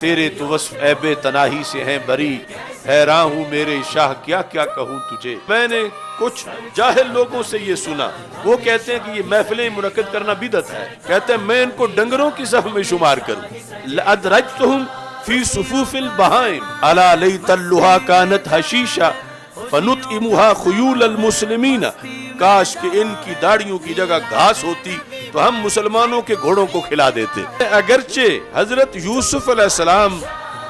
تیرے تو وصف عیب تناہی سے ہیں بری، حیران ہوں میرے شاہ کیا کیا کہوں تجھے۔ میں نے کچھ جاہل لوگوں سے یہ سنا، وہ کہتے ہیں کہ یہ محفلیں منعقد کرنا بدعت ہے، کہتے ہیں میں ان کو ڈنگروں کی صف میں شمار کروں۔ لَأَدْرَجْتُهُمْ فِي صُفُوفِ الْبَهَائِمِ أَلَا لَيْتَ اللُّهَا كَانَتْ حَشِيشًا فَنُطْعِمُهَا خُيُولَ الْمُسْلِمِينَ، کاش کہ ان کی داڑھیوں کی جگہ گھاس ہوتی تو ہم مسلمانوں کے گھوڑوں کو کھلا دیتے۔ اگرچہ حضرت یوسف علیہ السلام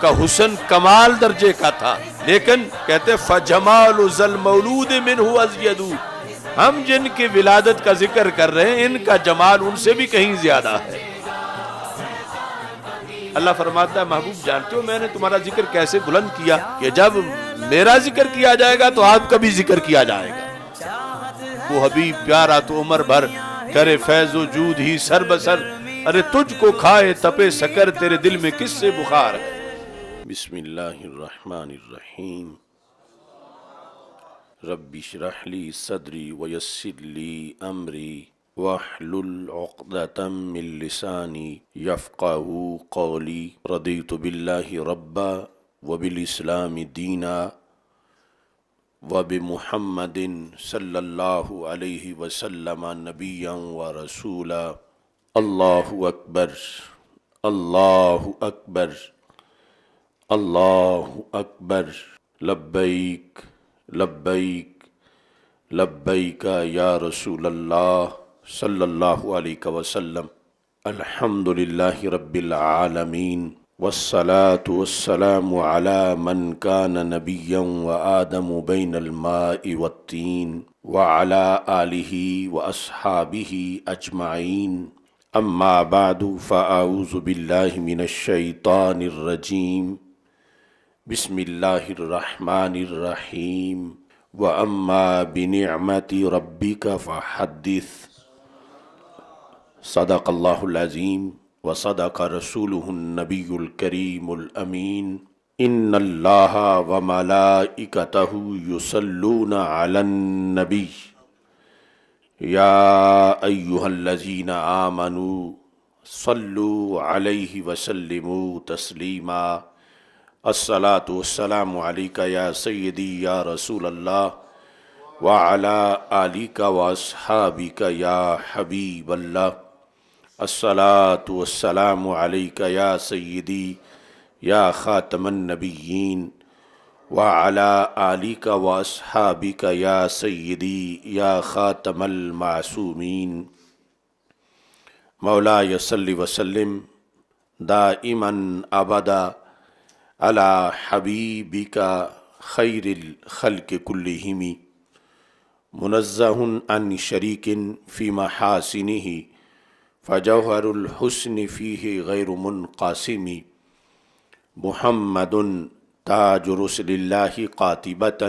کا حسن کمال درجے کا تھا، لیکن کہتے فَجَمَالُ ذَا الْمَوْلُودِ مِنْهُ أَزْيَدُ، ہم جن کی ولادت کا ذکر کر رہے ہیں ان کا جمال ان سے بھی کہیں زیادہ ہے۔ اللہ فرماتا ہے محبوب جانتے ہو میں نے تمہارا ذکر کیسے بلند کیا کہ جب میرا ذکر کیا جائے گا تو آپ کا بھی ذکر کیا جائے گا۔ وہ حبیب پیارا تو عمر بھر کرے فیض و جود ہی سر بسر، ارے تجھ کو کھائے تپے سکر تیرے دل میں کس سے بخار ہے۔ بسم اللہ الرحمن الرحیم۔ رب اشرح لی صدری ویسر لی امری واحلل عقدۃ من لسانی یفقہوا قولی۔ رضیت باللہ ربا وبالاسلام دینا وبمحمد صلی اللہ علیہ وسلم نبیا ورسولا۔ اللہ اکبر اللہ اکبر اللہ اکبر، لبیک لبیک لبیک یا رسول اللہ صلی اللہ علیہ وسلم۔ الحمدللہ رب العالمین، والصلاة والسلام علی من کان نبیا وآدم بین الماء والطین وعلی آلہ واصحابہ اجمعین۔ اما بعد فاعوذ باللہ من الشیطان الرجیم، بسم اللہ الرحمن الرحیم۔ وَأَمَّا بِنِعْمَةِ رَبِّكَ فَحَدِّثْ۔ صدق اللہ العظیم وصدق رسولہ النبی الکریم الامین۔ ان اللہ وملائکتہ یصلون علی النبی یا ایہا الذین آمنوا صلوا علیہ وسلموا تسلیما۔ الصلاة والسلام علیک یا سیدی یا رسول اللہ وعلی آلک واصحابک یا حبیب اللہ۔ الصلاة والسلام علیک یا سیدی یا خاتم النبیین وعلی آلک واصحابک یا سیدی یا خاتم المعصومین۔ مولاي صل وسلم دائما ابدا علی حبیبک خیر الخلق کلہم، منزہ عن شریک فی محاسنہ فجوہر الحسن فیہ غیر منقاسم۔ محمد تاج رسل اللہ قاطبۃ،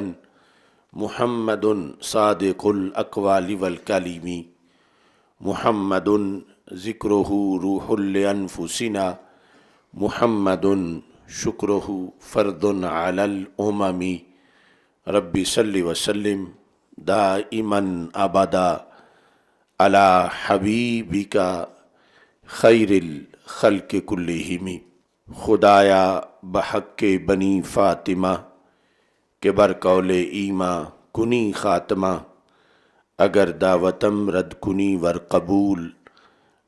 محمد صادق الاقوال والکلم، محمد ذکرہ روح لانفسنا، محمد شکرہ فرد علی الامم۔ رب صل وسلم دائما ابدا علی حبیبک خیر الخلق کلہم۔ خدایا بحق بنی فاطمہ کہ برقول ایماں کنی خاتمہ، اگر دعوتم رد کنی ور قبول،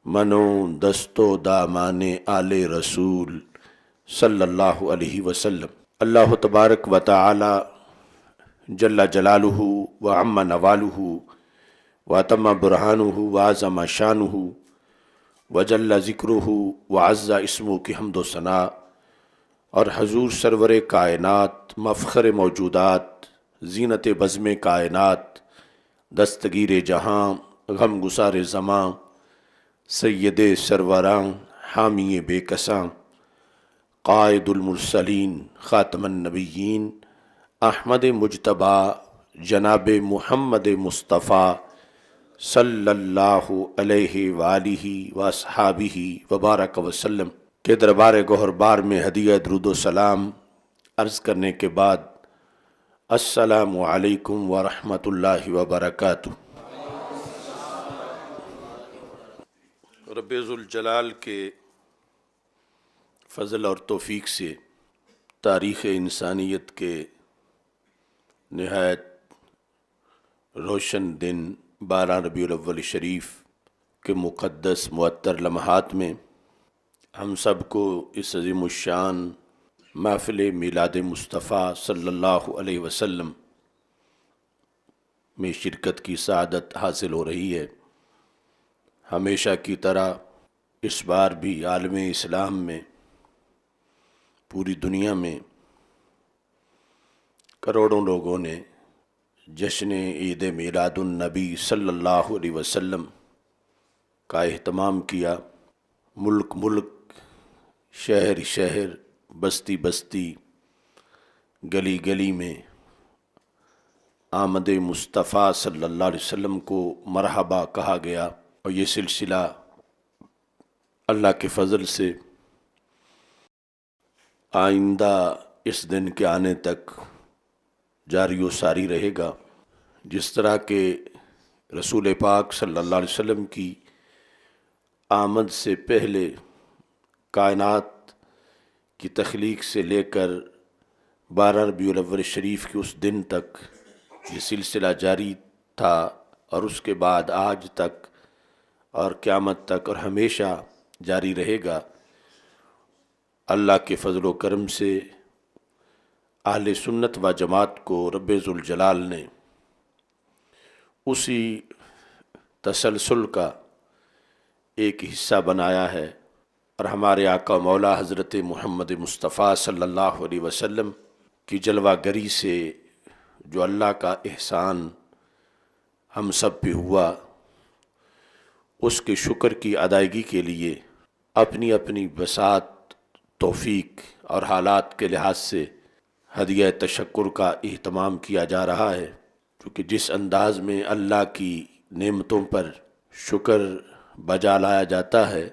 منو دستو دامان آل رسول صلی اللہ علیہ وسلم۔ اللہ تبارک و تعالی جل جلالہ وعم نوالہ واتم برہانہ وعظم شانہ وجل ذکرہ وعز اسمہ کی حمد و ثناء، اور حضور سرور کائنات مفخر موجودات زینت بزم کائنات دستگیر جہاں غم گسار زماں سید سروراں حامی بے کساں قائد المرسلین خاتم النبیین احمد مجتبیٰ جناب محمد مصطفیٰ صلی اللہ علیہ وآلہ واصحابہ وبارک وسلم کے دربار گوہر بار میں ہدیہ درود و سلام عرض کرنے کے بعد السلام علیکم ورحمۃ اللہ وبرکاتہ۔ رب ذوالجلال کے فضل اور توفیق سے تاریخ انسانیت کے نہایت روشن دن 12 ربیع الاول شریف کے مقدس معطر لمحات میں ہم سب کو اس عظیم الشان محفل میلاد مصطفیٰ صلی اللہ علیہ وسلم میں شرکت کی سعادت حاصل ہو رہی ہے۔ ہمیشہ کی طرح اس بار بھی عالم اسلام میں، پوری دنیا میں کروڑوں لوگوں نے جشن عید میلاد النبی صلی اللہ علیہ وسلم کا اہتمام کیا۔ ملک ملک، شہر شہر، بستی بستی، گلی گلی میں آمد مصطفیٰ صلی اللہ علیہ وسلم کو مرحبا کہا گیا، اور یہ سلسلہ اللہ کے فضل سے آئندہ اس دن کے آنے تک جاری و ساری رہے گا۔ جس طرح کہ رسول پاک صلی اللہ علیہ وسلم کی آمد سے پہلے کائنات کی تخلیق سے لے کر 12 ربیع الاول شریف کے اس دن تک یہ سلسلہ جاری تھا، اور اس کے بعد آج تک اور قیامت تک اور ہمیشہ جاری رہے گا۔ اللہ کے فضل و کرم سے اہل سنت و جماعت کو رب ذوالجلال نے اسی تسلسل کا ایک حصہ بنایا ہے، اور ہمارے آقا مولا حضرت محمد مصطفیٰ صلی اللہ علیہ وسلم کی جلوہ گری سے جو اللہ کا احسان ہم سب پہ ہوا، اس کے شکر کی ادائیگی کے لیے اپنی اپنی بساط، توفیق اور حالات کے لحاظ سے ہدیہ تشکر کا اہتمام کیا جا رہا ہے، کیونکہ جس انداز میں اللہ کی نعمتوں پر شکر بجا لایا جاتا ہے،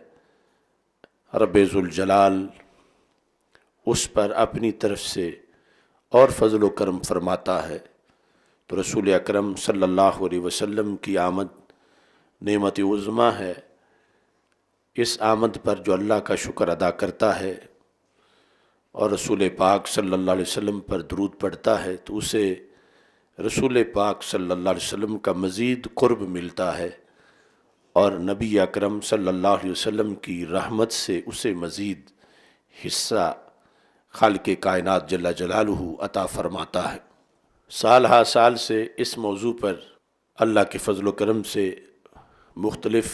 رب ذوالجلال اس پر اپنی طرف سے اور فضل و کرم فرماتا ہے۔ تو رسول اکرم صلی اللہ علیہ وسلم کی آمد نعمت عظمیٰ ہے۔ اس آمد پر جو اللہ کا شکر ادا کرتا ہے اور رسول پاک صلی اللہ علیہ وسلم پر درود پڑھتا ہے، تو اسے رسول پاک صلی اللہ علیہ وسلم کا مزید قرب ملتا ہے، اور نبی اکرم صلی اللہ علیہ وسلم کی رحمت سے اسے مزید حصہ خالق کائنات جل جلالہ عطا فرماتا ہے۔ سال ہا سال سے اس موضوع پر اللہ کے فضل و کرم سے مختلف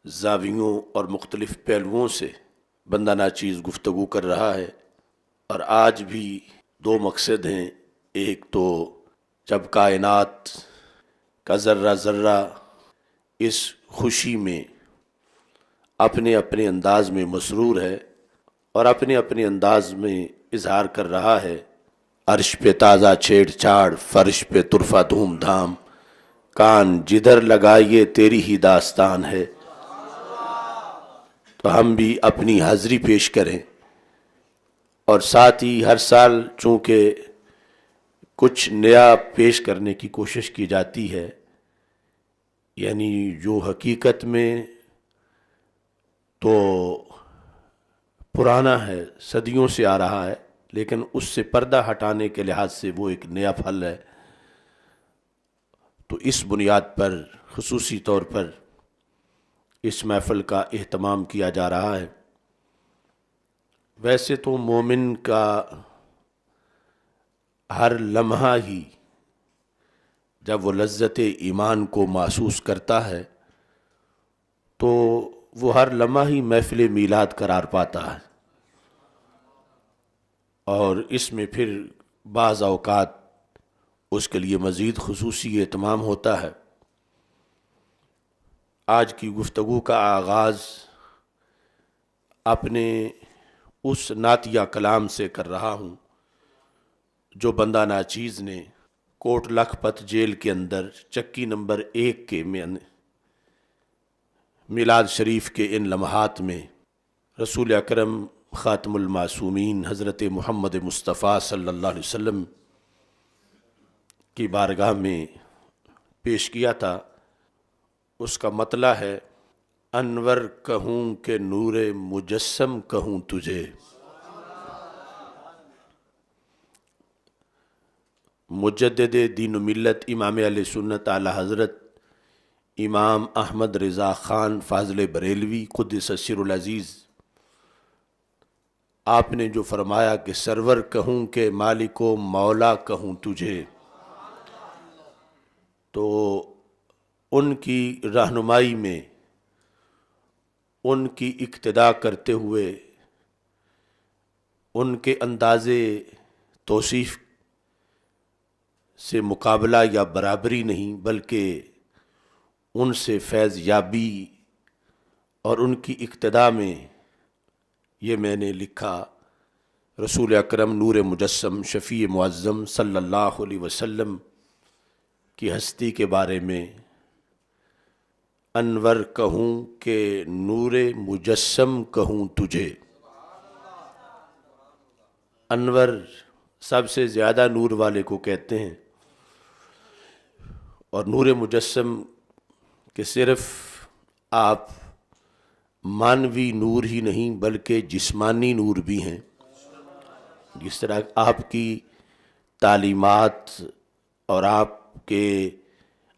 زاویوں اور مختلف پہلوؤں سے بندہ ناچیز گفتگو کر رہا ہے، اور آج بھی دو مقصد ہیں۔ ایک تو جب کائنات کا ذرہ ذرہ اس خوشی میں اپنے اپنے انداز میں مسرور ہے اور اپنے اپنے انداز میں اظہار کر رہا ہے، عرش پہ تازہ چھیڑ چھاڑ، فرش پہ طرفہ دھوم دھام، کان جدھر لگائیے تیری ہی داستان ہے، تو ہم بھی اپنی حاضری پیش کریں۔ اور ساتھ ہی ہر سال چونکہ کچھ نیا پیش کرنے کی کوشش کی جاتی ہے، یعنی جو حقیقت میں تو پرانا ہے، صدیوں سے آ رہا ہے، لیکن اس سے پردہ ہٹانے کے لحاظ سے وہ ایک نیا پھل ہے، تو اس بنیاد پر خصوصی طور پر اس محفل کا اہتمام کیا جا رہا ہے۔ ویسے تو مومن کا ہر لمحہ ہی جب وہ لذت ایمان کو محسوس کرتا ہے تو وہ ہر لمحہ ہی محفل میلاد قرار پاتا ہے، اور اس میں پھر بعض اوقات اس کے لیے مزید خصوصی اہتمام ہوتا ہے۔ آج کی گفتگو کا آغاز اپنے اس نعتیہ کلام سے کر رہا ہوں جو بندہ ناچیز نے کوٹ لکھپت جیل کے اندر چکی نمبر 1 کے میلاد شریف کے ان لمحات میں رسول اکرم خاتم المعصومین حضرت محمد مصطفیٰ صلی اللہ علیہ وسلم کی بارگاہ میں پیش کیا تھا۔ اس کا مطلع ہے انور کہوں کہ نور مجسم کہوں تجھے، مجدد دین و ملت امام اہل سنت اعلی حضرت امام احمد رضا خان فاضل بریلوی قدس سر العزیز، آپ نے جو فرمایا کہ سرور کہوں کہ مالک و مولا کہوں تجھے، تو ان کی رہنمائی میں، ان کی اقتداء کرتے ہوئے، ان کے انداز توصیف سے مقابلہ یا برابری نہیں، بلکہ ان سے فیض یابی اور ان کی اقتداء میں یہ میں نے لکھا، رسول اکرم نور مجسم شفیع معظم صلی اللہ علیہ وسلم کی ہستی کے بارے میں، انور کہوں کہ نور مجسم کہوں تجھے۔ انور سب سے زیادہ نور والے کو کہتے ہیں، اور نور مجسم کہ صرف آپ مانوی نور ہی نہیں بلکہ جسمانی نور بھی ہیں، جس طرح آپ کی تعلیمات اور آپ کے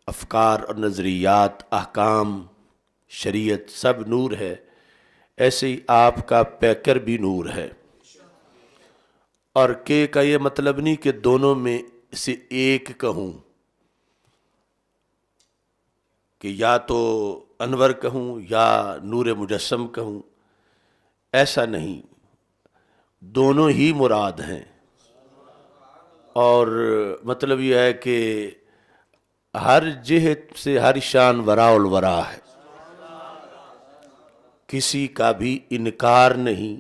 افکار اور نظریات، احکام، شریعت سب نور ہے، ایسے ہی آپ کا پیکر بھی نور ہے۔ اور کہ کا یہ مطلب نہیں کہ دونوں میں سے ایک کہوں، کہ یا تو انور کہوں یا نور مجسم کہوں، ایسا نہیں، دونوں ہی مراد ہیں۔ اور مطلب یہ ہے کہ ہر جہت سے ہر شان وراء الورا ہے، کسی کا بھی انکار نہیں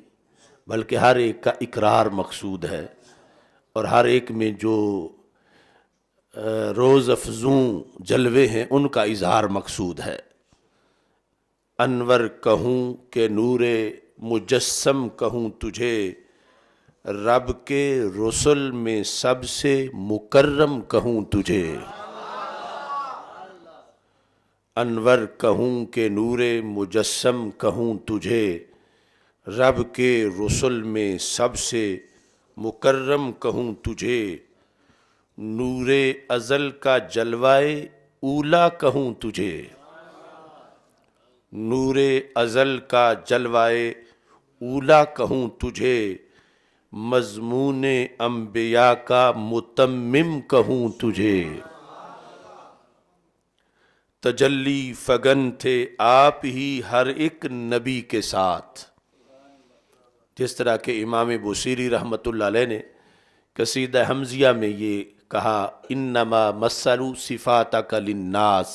بلکہ ہر ایک کا اقرار مقصود ہے، اور ہر ایک میں جو روز افزوں جلوے ہیں ان کا اظہار مقصود ہے۔ انور کہوں کہ نور مجسم کہوں تجھے، رب کے رسل میں سب سے مکرم کہوں تجھے۔ انور کہوں کہ نور مجسم کہوں تجھے، رب کے رسل میں سب سے مکرم کہوں تجھے، نور ازل کا جلوائے اولا کہوں تجھے، نور ازل کا جلوائے اولا کہوں تجھے، مضمون انبیاء کا متمم کہوں تجھے۔ تجلی فگن تھے آپ ہی ہر ایک نبی کے ساتھ، جس طرح کہ امام بوصیری رحمۃ اللہ علیہ نے قصیدہ حمزیہ میں یہ کہا، انما مثل صفاتک للناس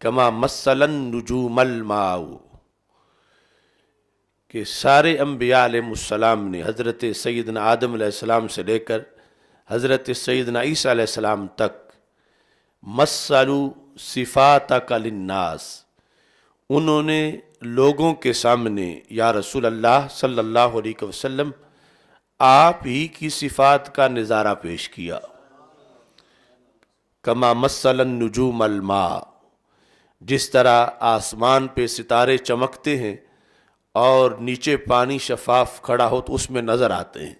کما مثل النجوم الماء، کہ سارے انبیاء علیہ السلام نے حضرت سیدنا آدم علیہ السلام سے لے کر حضرت سیدنا عیسیٰ علیہ السلام تک، مثلوا صفاتک للناس، انہوں نے لوگوں کے سامنے یا رسول اللہ صلی اللہ علیہ وسلم آپ ہی کی صفات کا نظارہ پیش کیا، کما مثل النجوم الماء، جس طرح آسمان پہ ستارے چمکتے ہیں اور نیچے پانی شفاف کھڑا ہو تو اس میں نظر آتے ہیں،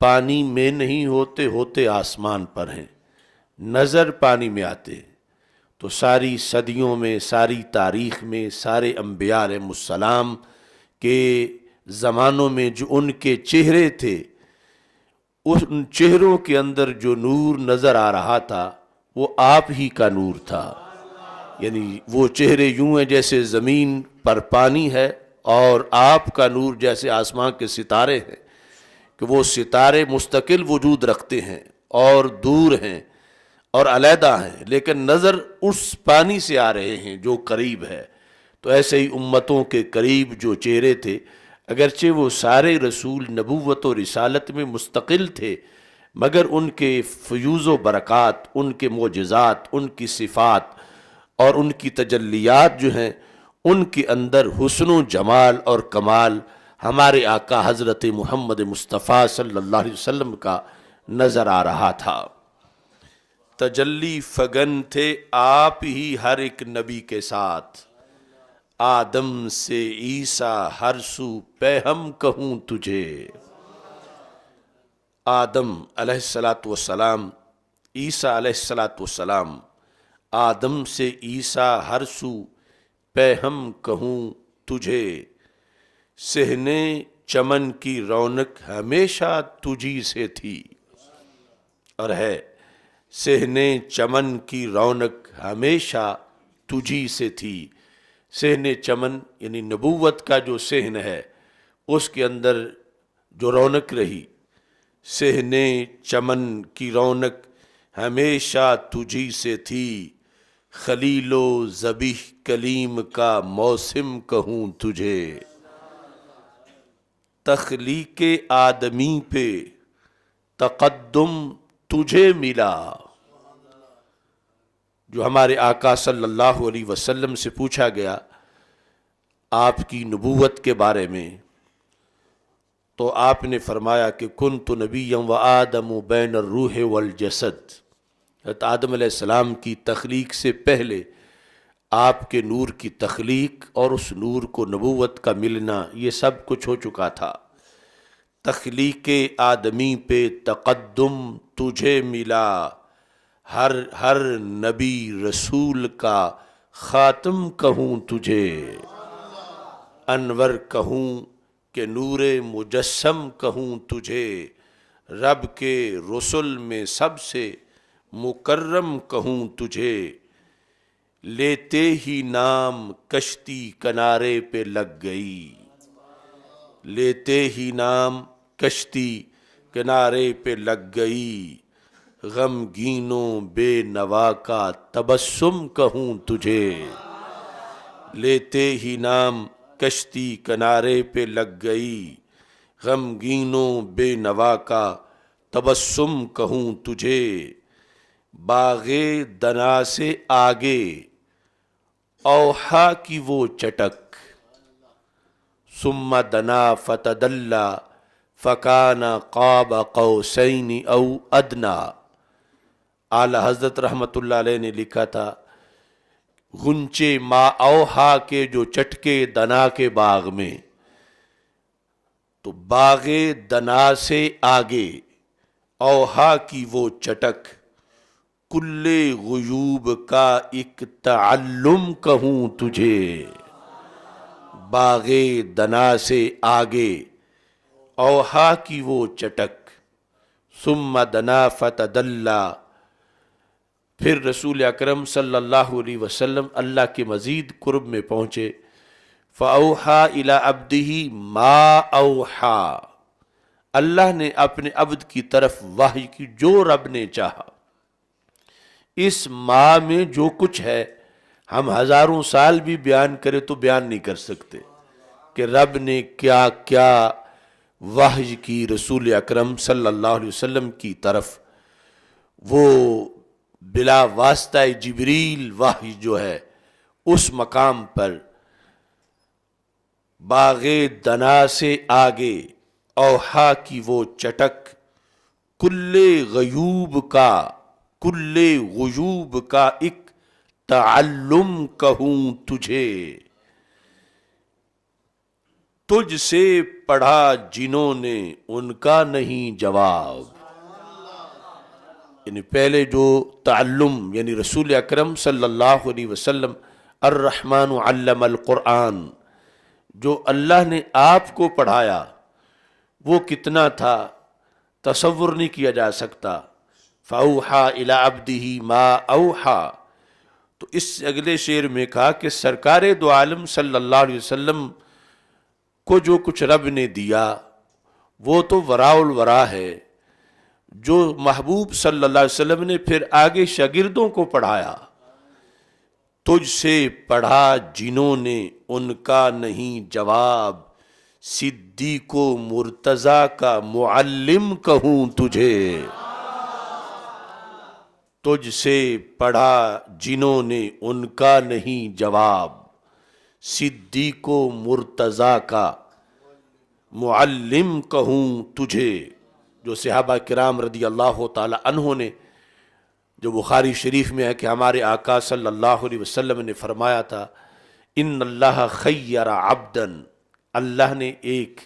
پانی میں نہیں ہوتے، ہوتے آسمان پر ہیں، نظر پانی میں آتے ہیں۔ تو ساری صدیوں میں، ساری تاریخ میں، سارے انبیاء علیہ السلام کے زمانوں میں جو ان کے چہرے تھے، ان چہروں کے اندر جو نور نظر آ رہا تھا وہ آپ ہی کا نور تھا۔ یعنی وہ چہرے یوں ہیں جیسے زمین پر پانی ہے، اور آپ کا نور جیسے آسمان کے ستارے ہیں، کہ وہ ستارے مستقل وجود رکھتے ہیں اور دور ہیں اور علیحدہ ہیں، لیکن نظر اس پانی سے آ رہے ہیں جو قریب ہے۔ تو ایسے ہی امتوں کے قریب جو چہرے تھے، اگرچہ وہ سارے رسول نبوت و رسالت میں مستقل تھے، مگر ان کے فیوز و برکات، ان کے معجزات، ان کی صفات اور ان کی تجلیات جو ہیں، ان کے اندر حسن و جمال اور کمال ہمارے آقا حضرت محمد مصطفیٰ صلی اللہ علیہ وسلم کا نظر آ رہا تھا۔ تجلی فگن تھے آپ ہی ہر ایک نبی کے ساتھ، آدم سے عیسیٰ ہر سو پہم کہوں تجھے. آدم علیہ الصلاۃ والسلام، عیسیٰ علیہ الصلاۃ والسلام، آدم سے عیسیٰ ہر سو پہم کہوں تجھے. صحنے چمن کی رونق ہمیشہ تجھی سے تھی اور ہے. صحنے چمن کی رونق ہمیشہ تجھی سے تھی. صحن چمن یعنی نبوت کا جو صحن ہے اس کے اندر جو رونق رہی، صحن چمن کی رونق ہمیشہ تجھی سے تھی. خلیل و ذبیح کلیم کا موسم کہوں تجھے. تخلیق آدمی پہ تقدم تجھے ملا. جو ہمارے آقا صلی اللہ علیہ وسلم سے پوچھا گیا آپ کی نبوت کے بارے میں، تو آپ نے فرمایا کہ کنت نبیا و آدم بین الروح والجسد. حضرت آدم علیہ السلام کی تخلیق سے پہلے آپ کے نور کی تخلیق اور اس نور کو نبوت کا ملنا یہ سب کچھ ہو چکا تھا. تخلیق آدمی پہ تقدم تجھے ملا. ہر نبی رسول کا خاتم کہوں تجھے. انور کہوں کہ نور مجسم کہوں تجھے. رب کے رسل میں سب سے مکرم کہوں تجھے. لیتے ہی نام کشتی کنارے پہ لگ گئی. لیتے ہی نام کشتی کنارے پہ لگ گئی. غمگینوں بے نوا کا تبسم کہوں تجھے. لیتے ہی نام کشتی کنارے پہ لگ گئی. غمگینوں بے نوا کا تبسم کہوں تجھے. باغ دنا سے آگے اوحا کی وہ چٹک. ثم دنا فتدلی فکان قاب قوسین او ادنا. اعلی حضرت رحمت اللہ علیہ نے لکھا تھا غنچے ما اوحا کے جو چٹکے دنا کے باغ میں، تو باغ دنا سے آگے اوحا کی وہ چٹک. کل غیوب کا ایک تعلم کہوں تجھے. باغ دنا سے آگے اوحا کی وہ چٹک. ثم دنا فتدلی. پھر رسول اکرم صلی اللہ علیہ وسلم اللہ کے مزید قرب میں پہنچے. فاوحا الی عبدہ ما اوحا. اللہ نے اپنے عبد کی طرف وحی کی جو رب نے چاہا. اس ماہ میں جو کچھ ہے ہم ہزاروں سال بھی بیان کرے تو بیان نہیں کر سکتے کہ رب نے کیا کیا وحی کی رسول اکرم صلی اللہ علیہ وسلم کی طرف. وہ بلا واسطہ جبریل وحی جو ہے اس مقام پر باغ دنا سے آگے اوحا کی وہ چٹک. کل غیوب کا ایک تعلم کہوں تجھے. تجھ سے پڑھا جنہوں نے ان کا نہیں جواب. یعنی پہلے جو تعلم یعنی رسول اکرم صلی اللہ علیہ وسلم الرحمن علم القرآن جو اللہ نے آپ کو پڑھایا وہ کتنا تھا تصور نہیں کیا جا سکتا. فاوحا الی عبدہ ما اوحا. تو اس اگلے شعر میں کہا کہ سرکار دو عالم صلی اللہ علیہ وسلم کو جو کچھ رب نے دیا وہ تو وراء الورا ہے. جو محبوب صلی اللہ علیہ وسلم نے پھر آگے شاگردوں کو پڑھایا. تجھ سے پڑھا جنہوں نے ان کا نہیں جواب. صدیق و مرتضیٰ کا معلم کہوں تجھے. تجھ سے پڑھا جنہوں نے ان کا نہیں جواب. صدیق و مرتضیٰ کا معلم کہوں تجھے. جو صحابہ کرام رضی اللہ تعالی عنہ نے، جو بخاری شریف میں ہے کہ ہمارے آقا صلی اللہ علیہ وسلم نے فرمایا تھا ان اللہ خیر عبدن، اللہ نے ایک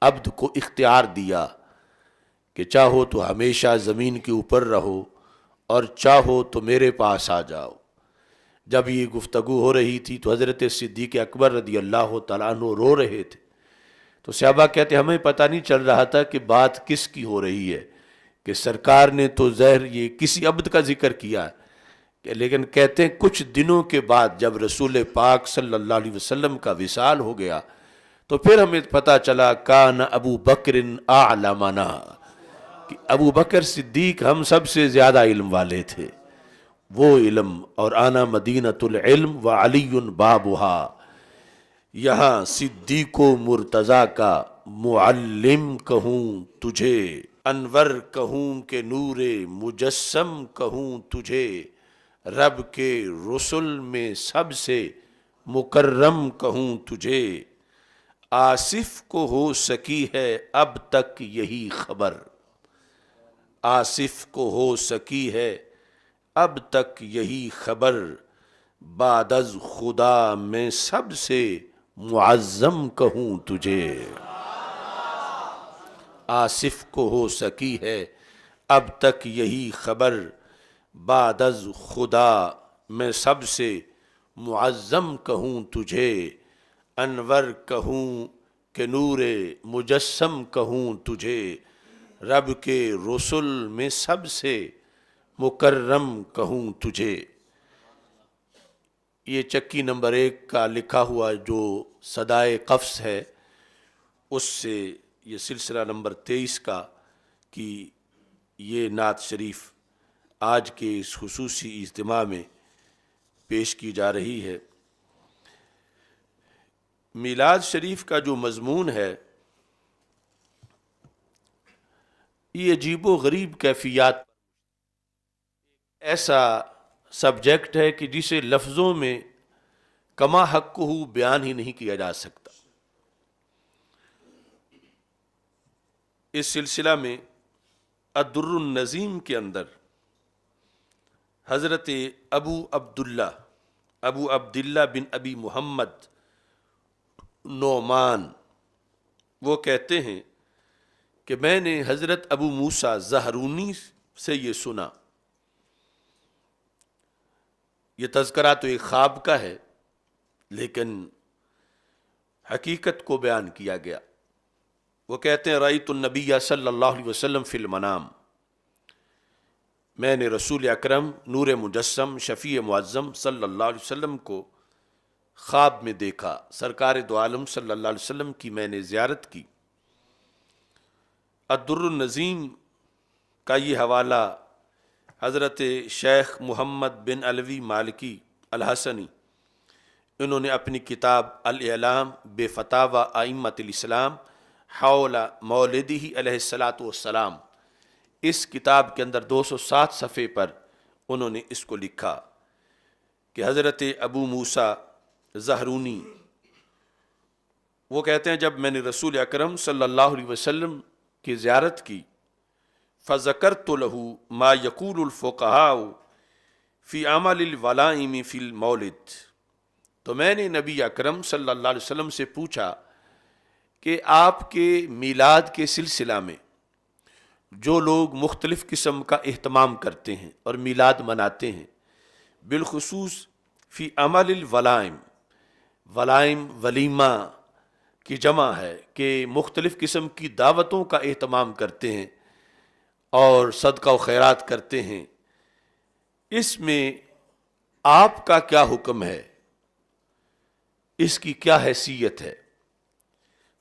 عبد کو اختیار دیا کہ چاہو تو ہمیشہ زمین کے اوپر رہو اور چاہو تو میرے پاس آ جاؤ۔ جب یہ گفتگو ہو رہی تھی تو حضرت صدیق اکبر رضی اللہ تعالیٰ عنہ رو رہے تھے، تو صحابہ کہتے ہمیں پتہ نہیں چل رہا تھا کہ بات کس کی ہو رہی ہے، کہ سرکار نے تو ظاہر یہ کسی عبد کا ذکر کیا ہے، لیکن کہتے ہیں کچھ دنوں کے بعد جب رسول پاک صلی اللہ علیہ وسلم کا وصال ہو گیا تو پھر ہمیں پتہ چلا کان ابو بکر اعلمنا، کہ ابو بکر صدیق ہم سب سے زیادہ علم والے تھے، وہ علم، اور آنا مدینۃ العلم و علی بابہا، یہاں صدیق و مرتضیٰ کا معلم کہوں تجھے، انور کہوں کہ نور مجسم کہوں تجھے، رب کے رسل میں سب سے مکرم کہوں تجھے، آصف کو ہو سکی ہے اب تک یہی خبر، آصف کو ہو سکی ہے اب تک یہی خبر، بعد از خدا میں سب سے معظم کہوں تجھے، آصف کو ہو سکی ہے اب تک یہی خبر، بعد از خدا میں سب سے معظم کہوں تجھے، انور کہوں کہ نور مجسم کہوں تجھے، رب کے رسل میں سب سے مکرم کہوں تجھے۔ یہ چکی نمبر 1 کا لکھا ہوا جو صدائے قفص ہے، اس سے یہ سلسلہ نمبر 23 کا کی یہ نعت شریف آج کے اس خصوصی اجتماع میں پیش کی جا رہی ہے۔ میلاد شریف کا جو مضمون ہے یہ عجیب و غریب کیفیات، ایسا سبجیکٹ ہے کہ جسے لفظوں میں کما حقہ بیان ہی نہیں کیا جا سکتا۔ اس سلسلہ میں الدر النظیم کے اندر حضرت ابو عبداللہ بن ابی محمد نعمان وہ کہتے ہیں کہ میں نے حضرت ابو موسیٰ زہرونی سے یہ سنا، یہ تذکرہ تو ایک خواب کا ہے لیکن حقیقت کو بیان کیا گیا۔ وہ کہتے ہیں رأیت النبی صلی اللہ علیہ وسلم فی المنام، میں نے رسول اکرم نور مجسم شفیع معظم صلی اللہ علیہ وسلم کو خواب میں دیکھا، سرکار دو عالم صلی اللہ علیہ وسلم کی میں نے زیارت کی۔ الدر النظیم کا یہ حوالہ حضرت شیخ محمد بن علوی مالکی الحسنی انہوں نے اپنی کتاب الاعلام بفتاوی ائمۃ الاسلام حول مولدہ علیہ الصلاۃ والسلام، اس کتاب کے اندر 207 صفحے پر انہوں نے اس کو لکھا کہ حضرت ابو موسیٰ زہرونی وہ کہتے ہیں جب میں نے رسول اکرم صلی اللہ علیہ وسلم کی زیارت کی، فَذَكَرْتُ لَهُ مَا يَقُولُ الْفُقَهَاءُ فِي عَمَلِ الْوَلَائِمِ فِي الْمَوْلِدِ، تو میں نے نبی اکرم صلی اللہ علیہ وسلم سے پوچھا کہ آپ کے میلاد کے سلسلہ میں جو لوگ مختلف قسم کا اہتمام کرتے ہیں اور میلاد مناتے ہیں، بالخصوص فی عمل الولائم، ولائم ولیمہ کی جمع ہے کہ مختلف قسم کی دعوتوں کا اہتمام کرتے ہیں اور صدقہ و خیرات کرتے ہیں، اس میں آپ کا کیا حکم ہے، اس کی کیا حیثیت ہے؟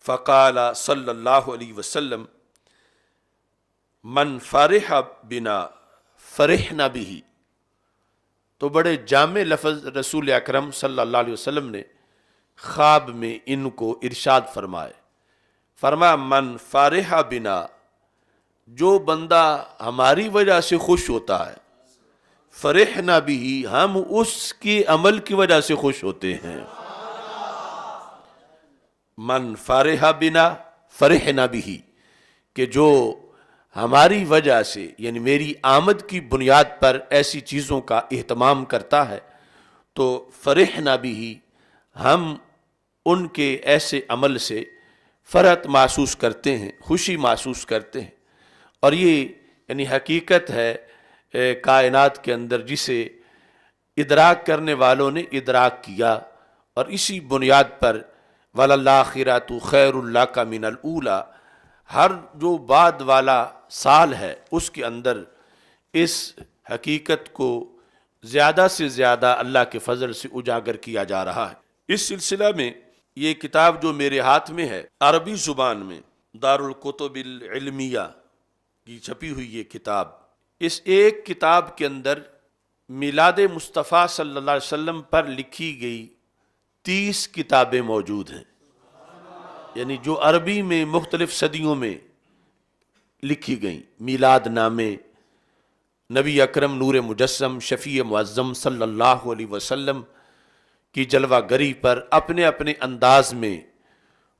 فقال صلی اللہ علیہ وسلم من فرح بنا فرحنا به، تو بڑے جامع لفظ رسول اکرم صلی اللہ علیہ وسلم نے خواب میں ان کو ارشاد فرمایا من فرح بنا، جو بندہ ہماری وجہ سے خوش ہوتا ہے، فرحنا به، ہم اس کے عمل کی وجہ سے خوش ہوتے ہیں۔ من فرح بنا فرحنا به، کہ جو ہماری وجہ سے یعنی میری آمد کی بنیاد پر ایسی چیزوں کا اہتمام کرتا ہے تو فرحنا به، ہم ان کے ایسے عمل سے فرحت محسوس کرتے ہیں، خوشی محسوس کرتے ہیں، اور یہ یعنی حقیقت ہے کائنات کے اندر جسے ادراک کرنے والوں نے ادراک کیا، اور اسی بنیاد پر وَلَلْآخِرَةُ خَيْرٌ لَكَ مِنَ الْأُولَى، ہر جو بعد والا سال ہے اس کے اندر اس حقیقت کو زیادہ سے زیادہ اللہ کے فضل سے اجاگر کیا جا رہا ہے۔ اس سلسلہ میں یہ کتاب جو میرے ہاتھ میں ہے، عربی زبان میں دارالکتب العلمیہ کی چھپی ہوئی یہ کتاب، اس ایک کتاب کے اندر میلاد مصطفیٰ صلی اللہ علیہ وسلم پر لکھی گئی 30 کتابیں موجود ہیں، یعنی جو عربی میں مختلف صدیوں میں لکھی گئیں، میلاد نامے، نبی اکرم نور مجسم شفیع معظم صلی اللہ علیہ وسلم کی جلوہ گری پر اپنے اپنے انداز میں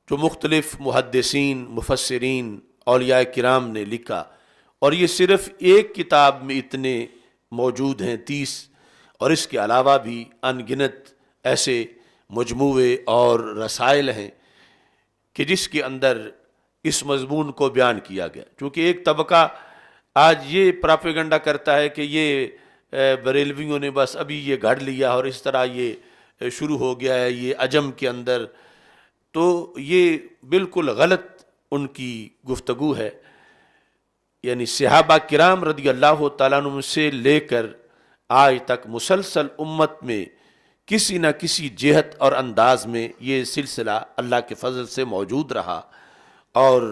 جو مختلف محدثین، مفسرین، اولیاء کرام نے لکھا، اور یہ صرف ایک کتاب میں اتنے موجود ہیں 30، اور اس کے علاوہ بھی ان گنت ایسے مجموعے اور رسائل ہیں کہ جس کے اندر اس مضمون کو بیان کیا گیا۔ چونکہ ایک طبقہ آج یہ پراپیگنڈا کرتا ہے کہ یہ بریلویوں نے بس ابھی یہ گھڑ لیا اور اس طرح یہ شروع ہو گیا ہے یہ عجم کے اندر، تو یہ بالکل غلط ان کی گفتگو ہے۔ یعنی صحابہ کرام رضی اللہ تعالیٰ عنہ سے لے کر آج تک مسلسل امت میں کسی نہ کسی جہت اور انداز میں یہ سلسلہ اللہ کے فضل سے موجود رہا، اور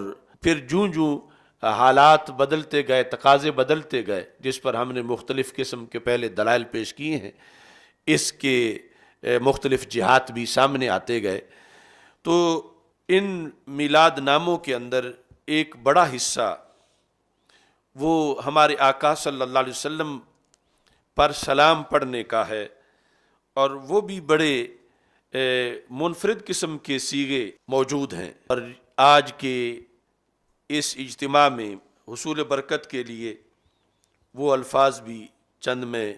پھر جوں حالات بدلتے گئے، تقاضے بدلتے گئے، جس پر ہم نے مختلف قسم کے پہلے دلائل پیش کیے ہیں، اس کے مختلف جہات بھی سامنے آتے گئے۔ تو ان میلاد ناموں کے اندر ایک بڑا حصہ وہ ہمارے آقا صلی اللہ علیہ وسلم پر سلام پڑھنے کا ہے، اور وہ بھی بڑے منفرد قسم کے صیغے موجود ہیں، اور آج کے اس اجتماع میں حصول برکت کے لیے وہ الفاظ بھی چند میں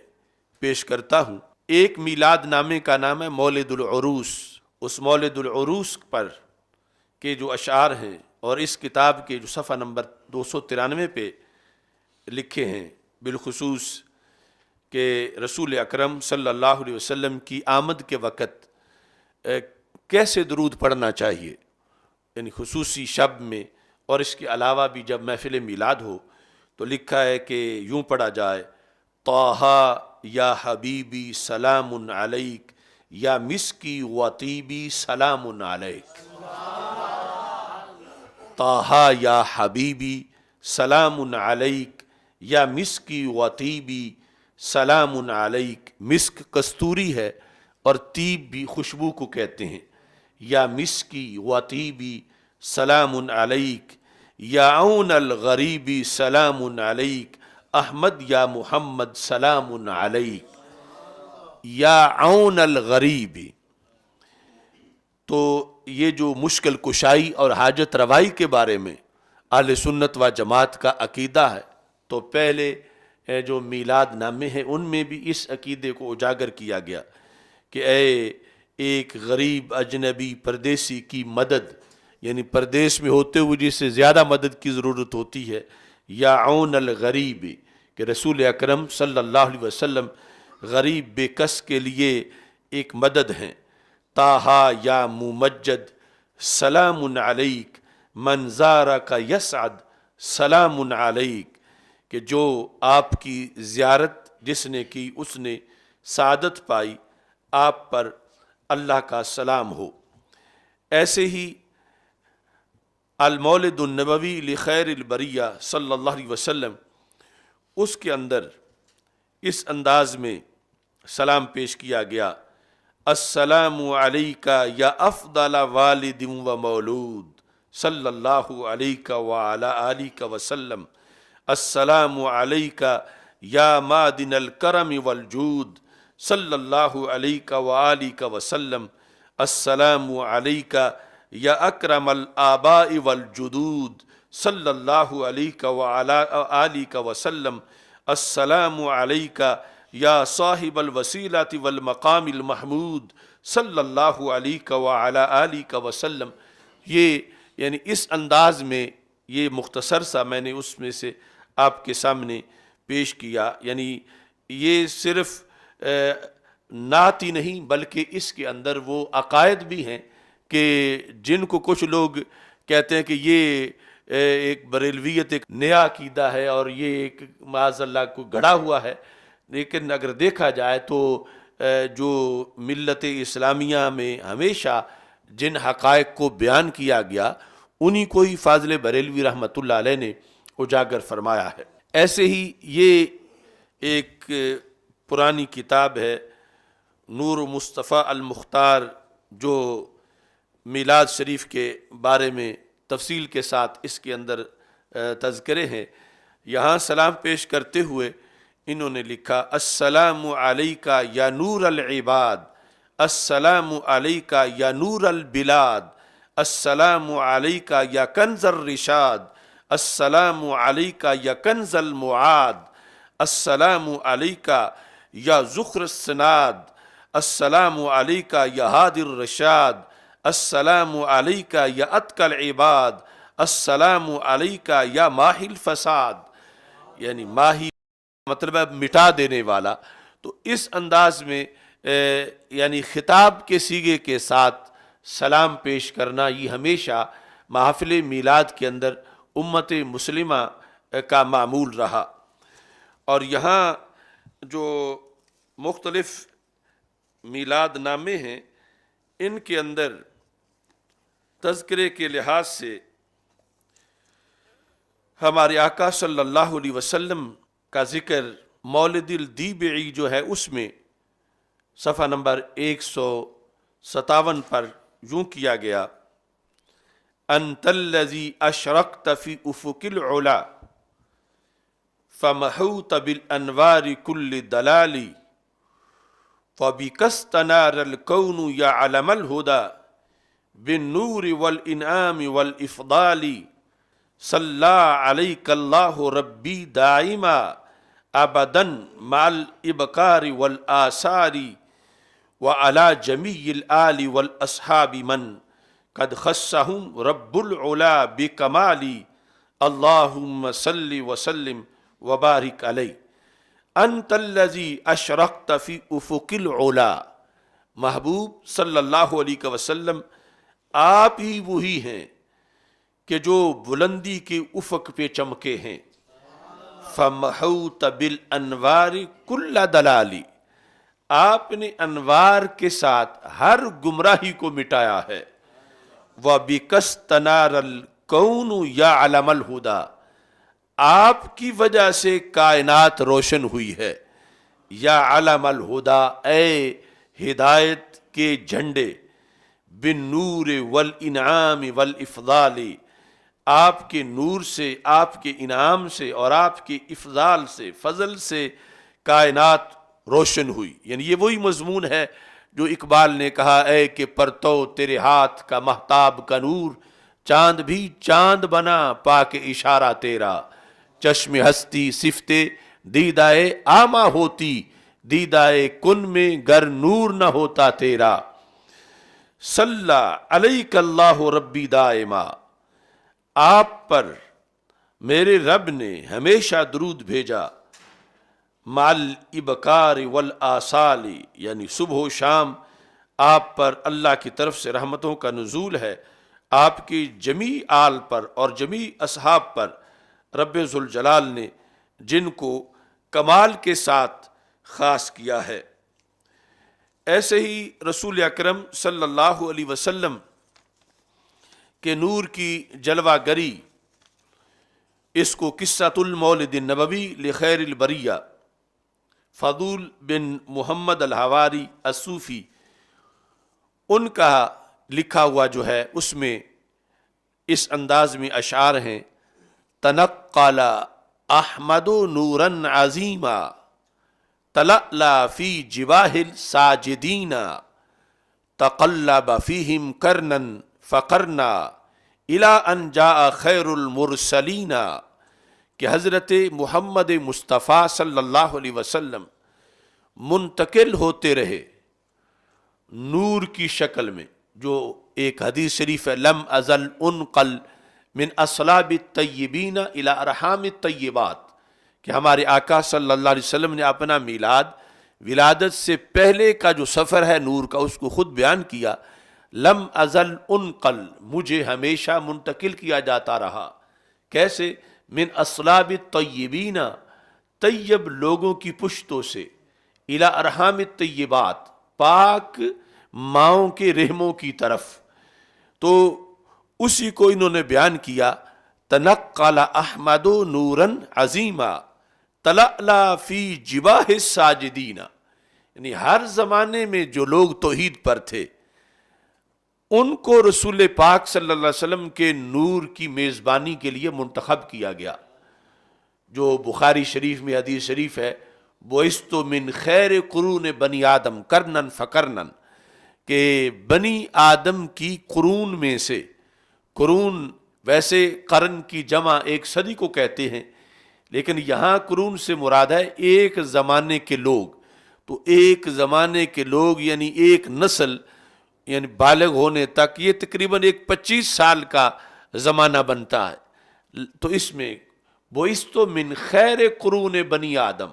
پیش کرتا ہوں۔ ایک میلاد نامے کا نام ہے مولد العروس۔ اس مولد العروس پر کے جو اشعار ہیں، اور اس کتاب کے جو صفحہ نمبر 293 پہ لکھے ہیں، بالخصوص کہ رسول اکرم صلی اللہ علیہ وسلم کی آمد کے وقت کیسے درود پڑھنا چاہیے، یعنی خصوصی شب میں، اور اس کے علاوہ بھی جب محفل میلاد ہو تو لکھا ہے کہ یوں پڑھا جائے: طٰہٰ یا حبیبی سلام علیک، یا مسکی و طیبی سلام علیک۔ طٰہٰ یا حبیبی سلام علیک، یا مسکی و طیبی سلام علیک۔ مسک کستوری ہے اور طیب بھی خوشبو کو کہتے ہیں۔ یا مسکی و طیبی سلام علیک، یا عون الغریبی سلام علیک، احمد یا محمد سلام علیک۔ یا عون الغریبی، تو یہ جو مشکل کشائی اور حاجت روائی کے بارے میں اہل سنت و جماعت کا عقیدہ ہے، تو پہلے جو میلاد نامے ہیں ان میں بھی اس عقیدے کو اجاگر کیا گیا کہ اے ایک غریب اجنبی پردیسی کی مدد، یعنی پردیس میں ہوتے ہوئے جس سے زیادہ مدد کی ضرورت ہوتی ہے، یا عون الغریب، کہ رسول اکرم صلی اللہ علیہ وسلم غریب بے کس کے لیے ایک مدد ہیں۔ طٰہٰ یا ممجد سلام علیک، من زارک یسعد سلام علیک، کہ جو آپ کی زیارت جس نے کی اس نے سعادت پائی، آپ پر اللہ کا سلام ہو۔ ایسے ہی المولد النبوی لخیر البریہ صلی اللہ علیہ وسلم، اس کے اندر اس انداز میں سلام پیش کیا گیا: السلام علیکہ یا افضل والد و مولود صلی اللہ علیہ وعلی آلہ وسلم۔ السلام علیکہ یا معدن الکرم والجود صلی اللہ علیہ وآلہ وسلم۔ السلام علیکہ یا اکرم الآباء والجدود صلی اللہ علیہ وعلی آلہ وسلم۔ السلام علیکہ یا صاحب الوسیلۃ والمقام المحمود صلی اللہ علیہ وعلی آلہ وسلم. یہ یعنی اس انداز میں یہ مختصر سا میں نے اس میں سے آپ کے سامنے پیش کیا. یعنی یہ صرف نعت ہی نہیں بلکہ اس کے اندر وہ عقائد بھی ہیں کہ جن کو کچھ لوگ کہتے ہیں کہ یہ ایک بریلویت ایک نیا عقیدہ ہے اور یہ ایک معاذ اللہ کو گڑھا ہوا ہے. لیکن اگر دیکھا جائے تو جو ملت اسلامیہ میں ہمیشہ جن حقائق کو بیان کیا گیا انہی کو ہی فاضل بریلوی رحمۃ اللہ علیہ نے اجاگر فرمایا ہے. ایسے ہی یہ ایک پرانی کتاب ہے نور مصطفیٰ المختار جو میلاد شریف کے بارے میں تفصیل کے ساتھ اس کے اندر تذکرے ہیں. یہاں سلام پیش کرتے ہوئے انہوں نے لکھا السلام علیکہ یا نور العباد، السلام علیکہ یا نور البلاد، السلام علیکہ یا کنز الرشاد، السلام علیکہ یا کنز المعاد، السلام علیکہ یا ذخر السناد، السلام علیکہ یا ہادی الرشاد، السلام علیکہ یا اتقى العباد، السلام علیکہ یا ماحی الفساد. یعنی ماہی مطلب ہے مٹا دینے والا. تو اس انداز میں یعنی خطاب کے سیغے کے ساتھ سلام پیش کرنا یہ ہمیشہ محافل میلاد کے اندر امت مسلمہ کا معمول رہا. اور یہاں جو مختلف میلاد نامے ہیں ان کے اندر تذکرے کے لحاظ سے ہمارے آقا صلی اللہ علیہ وسلم کا ذکر مولد الدیبعی جو ہے اس میں صفحہ نمبر 157 پر یوں کیا گیا انت الذی اشرقت فی افق العلا فمحوت بالانوار کل دلالی فبک استنار الکون یا علم الہدی بالنور والانعام والافضال صلی علیک اللہ ربی دائما ابدا مع الابکار والآثار وعلی جمیع الآل والاصحاب من قد خصهم رب العلا بکمالی اللہم صلی وسلم وبارک علیہ. انت الذی اشرقت فی افق العلا، محبوب صلی اللہ علیہ وسلم آپ ہی وہی ہیں کہ جو بلندی کے افق پہ چمکے ہیں. فَمَحَوْتَ بِالْأَنْوَارِ كُلَّ دَلَالِ، آپ نے انوار کے ساتھ ہر گمراہی کو مٹایا ہے. وَبِكَسْتَنَارَ الْكَوْنُ يَعْلَمَ الْهُدَى، آپ کی وجہ سے کائنات روشن ہوئی ہے. یا علم الہدا، اے ہدایت کے جھنڈے، بالنور والانعام والافضال، آپ کے نور سے، آپ کے انعام سے اور آپ کے افضال سے، فضل سے کائنات روشن ہوئی. یعنی یہ وہی مضمون ہے جو اقبال نے کہا اے کہ پرتو تیرے ہاتھ کا مہتاب کا نور، چاند بھی چاند بنا پاک اشارہ تیرا. چشم ہستی صفت دیدائے آما ہوتی، دیدائے کن میں گر نور نہ ہوتا تیرا. صلی علیک اللہ ربی دائما، آپ پر میرے رب نے ہمیشہ درود بھیجا. مع الابکار والآصال، یعنی صبح و شام آپ پر اللہ کی طرف سے رحمتوں کا نزول ہے. آپ کی جمیع آل پر اور جمیع اصحاب پر رب ذوالجلال نے جن کو کمال کے ساتھ خاص کیا ہے. ایسے ہی رسول اکرم صلی اللہ علیہ وسلم کے نور کی جلوہ گری، اس کو قصۃ المولد النبوی لخیر البریہ فضول بن محمد الحواری الصوفی ان کا لکھا ہوا جو ہے اس میں اس انداز میں اشعار ہیں. تنقل احمد نورا عظیما تلألأ فی جباہ الساجدین تقلب فیہم کرنا فقرنا الی ان جاء خیر المرسلین، کہ حضرت محمد مصطفیٰ صلی اللہ علیہ وسلم منتقل ہوتے رہے نور کی شکل میں، جو ایک حدیث شریف ہے، لم ازل انقل من اصلاب الطیبین الی ارحام الطیبات، کہ ہمارے آقا صلی اللہ علیہ وسلم نے اپنا میلاد، ولادت سے پہلے کا جو سفر ہے نور کا، اس کو خود بیان کیا، لم ازل انقل، مجھے ہمیشہ منتقل کیا جاتا رہا، کیسے؟ من اصلاب الطیبین، طیب لوگوں کی پشتوں سے، الی ارحام الطیبات، پاک ماؤں کے رحموں کی طرف، تو اسی کو انہوں نے بیان کیا، تنقل احمد نورا عظیما تلألا فی جباہ الساجدین، یعنی ہر زمانے میں جو لوگ توحید پر تھے ان کو رسول پاک صلی اللہ علیہ وسلم کے نور کی میزبانی کے لیے منتخب کیا گیا، جو بخاری شریف میں حدیث شریف ہے، بعثت من خیر قرون بنی آدم کرنن فکرنن، کہ بنی آدم کی قرون میں سے، قرون ویسے قرن کی جمع ایک صدی کو کہتے ہیں، لیکن یہاں قرون سے مراد ہے ایک زمانے کے لوگ، تو ایک زمانے کے لوگ یعنی ایک نسل، یعنی بالغ ہونے تک یہ تقریباً ایک 25 سال کا زمانہ بنتا ہے، تو اس میں بعثت من خیر قرون بنی آدم،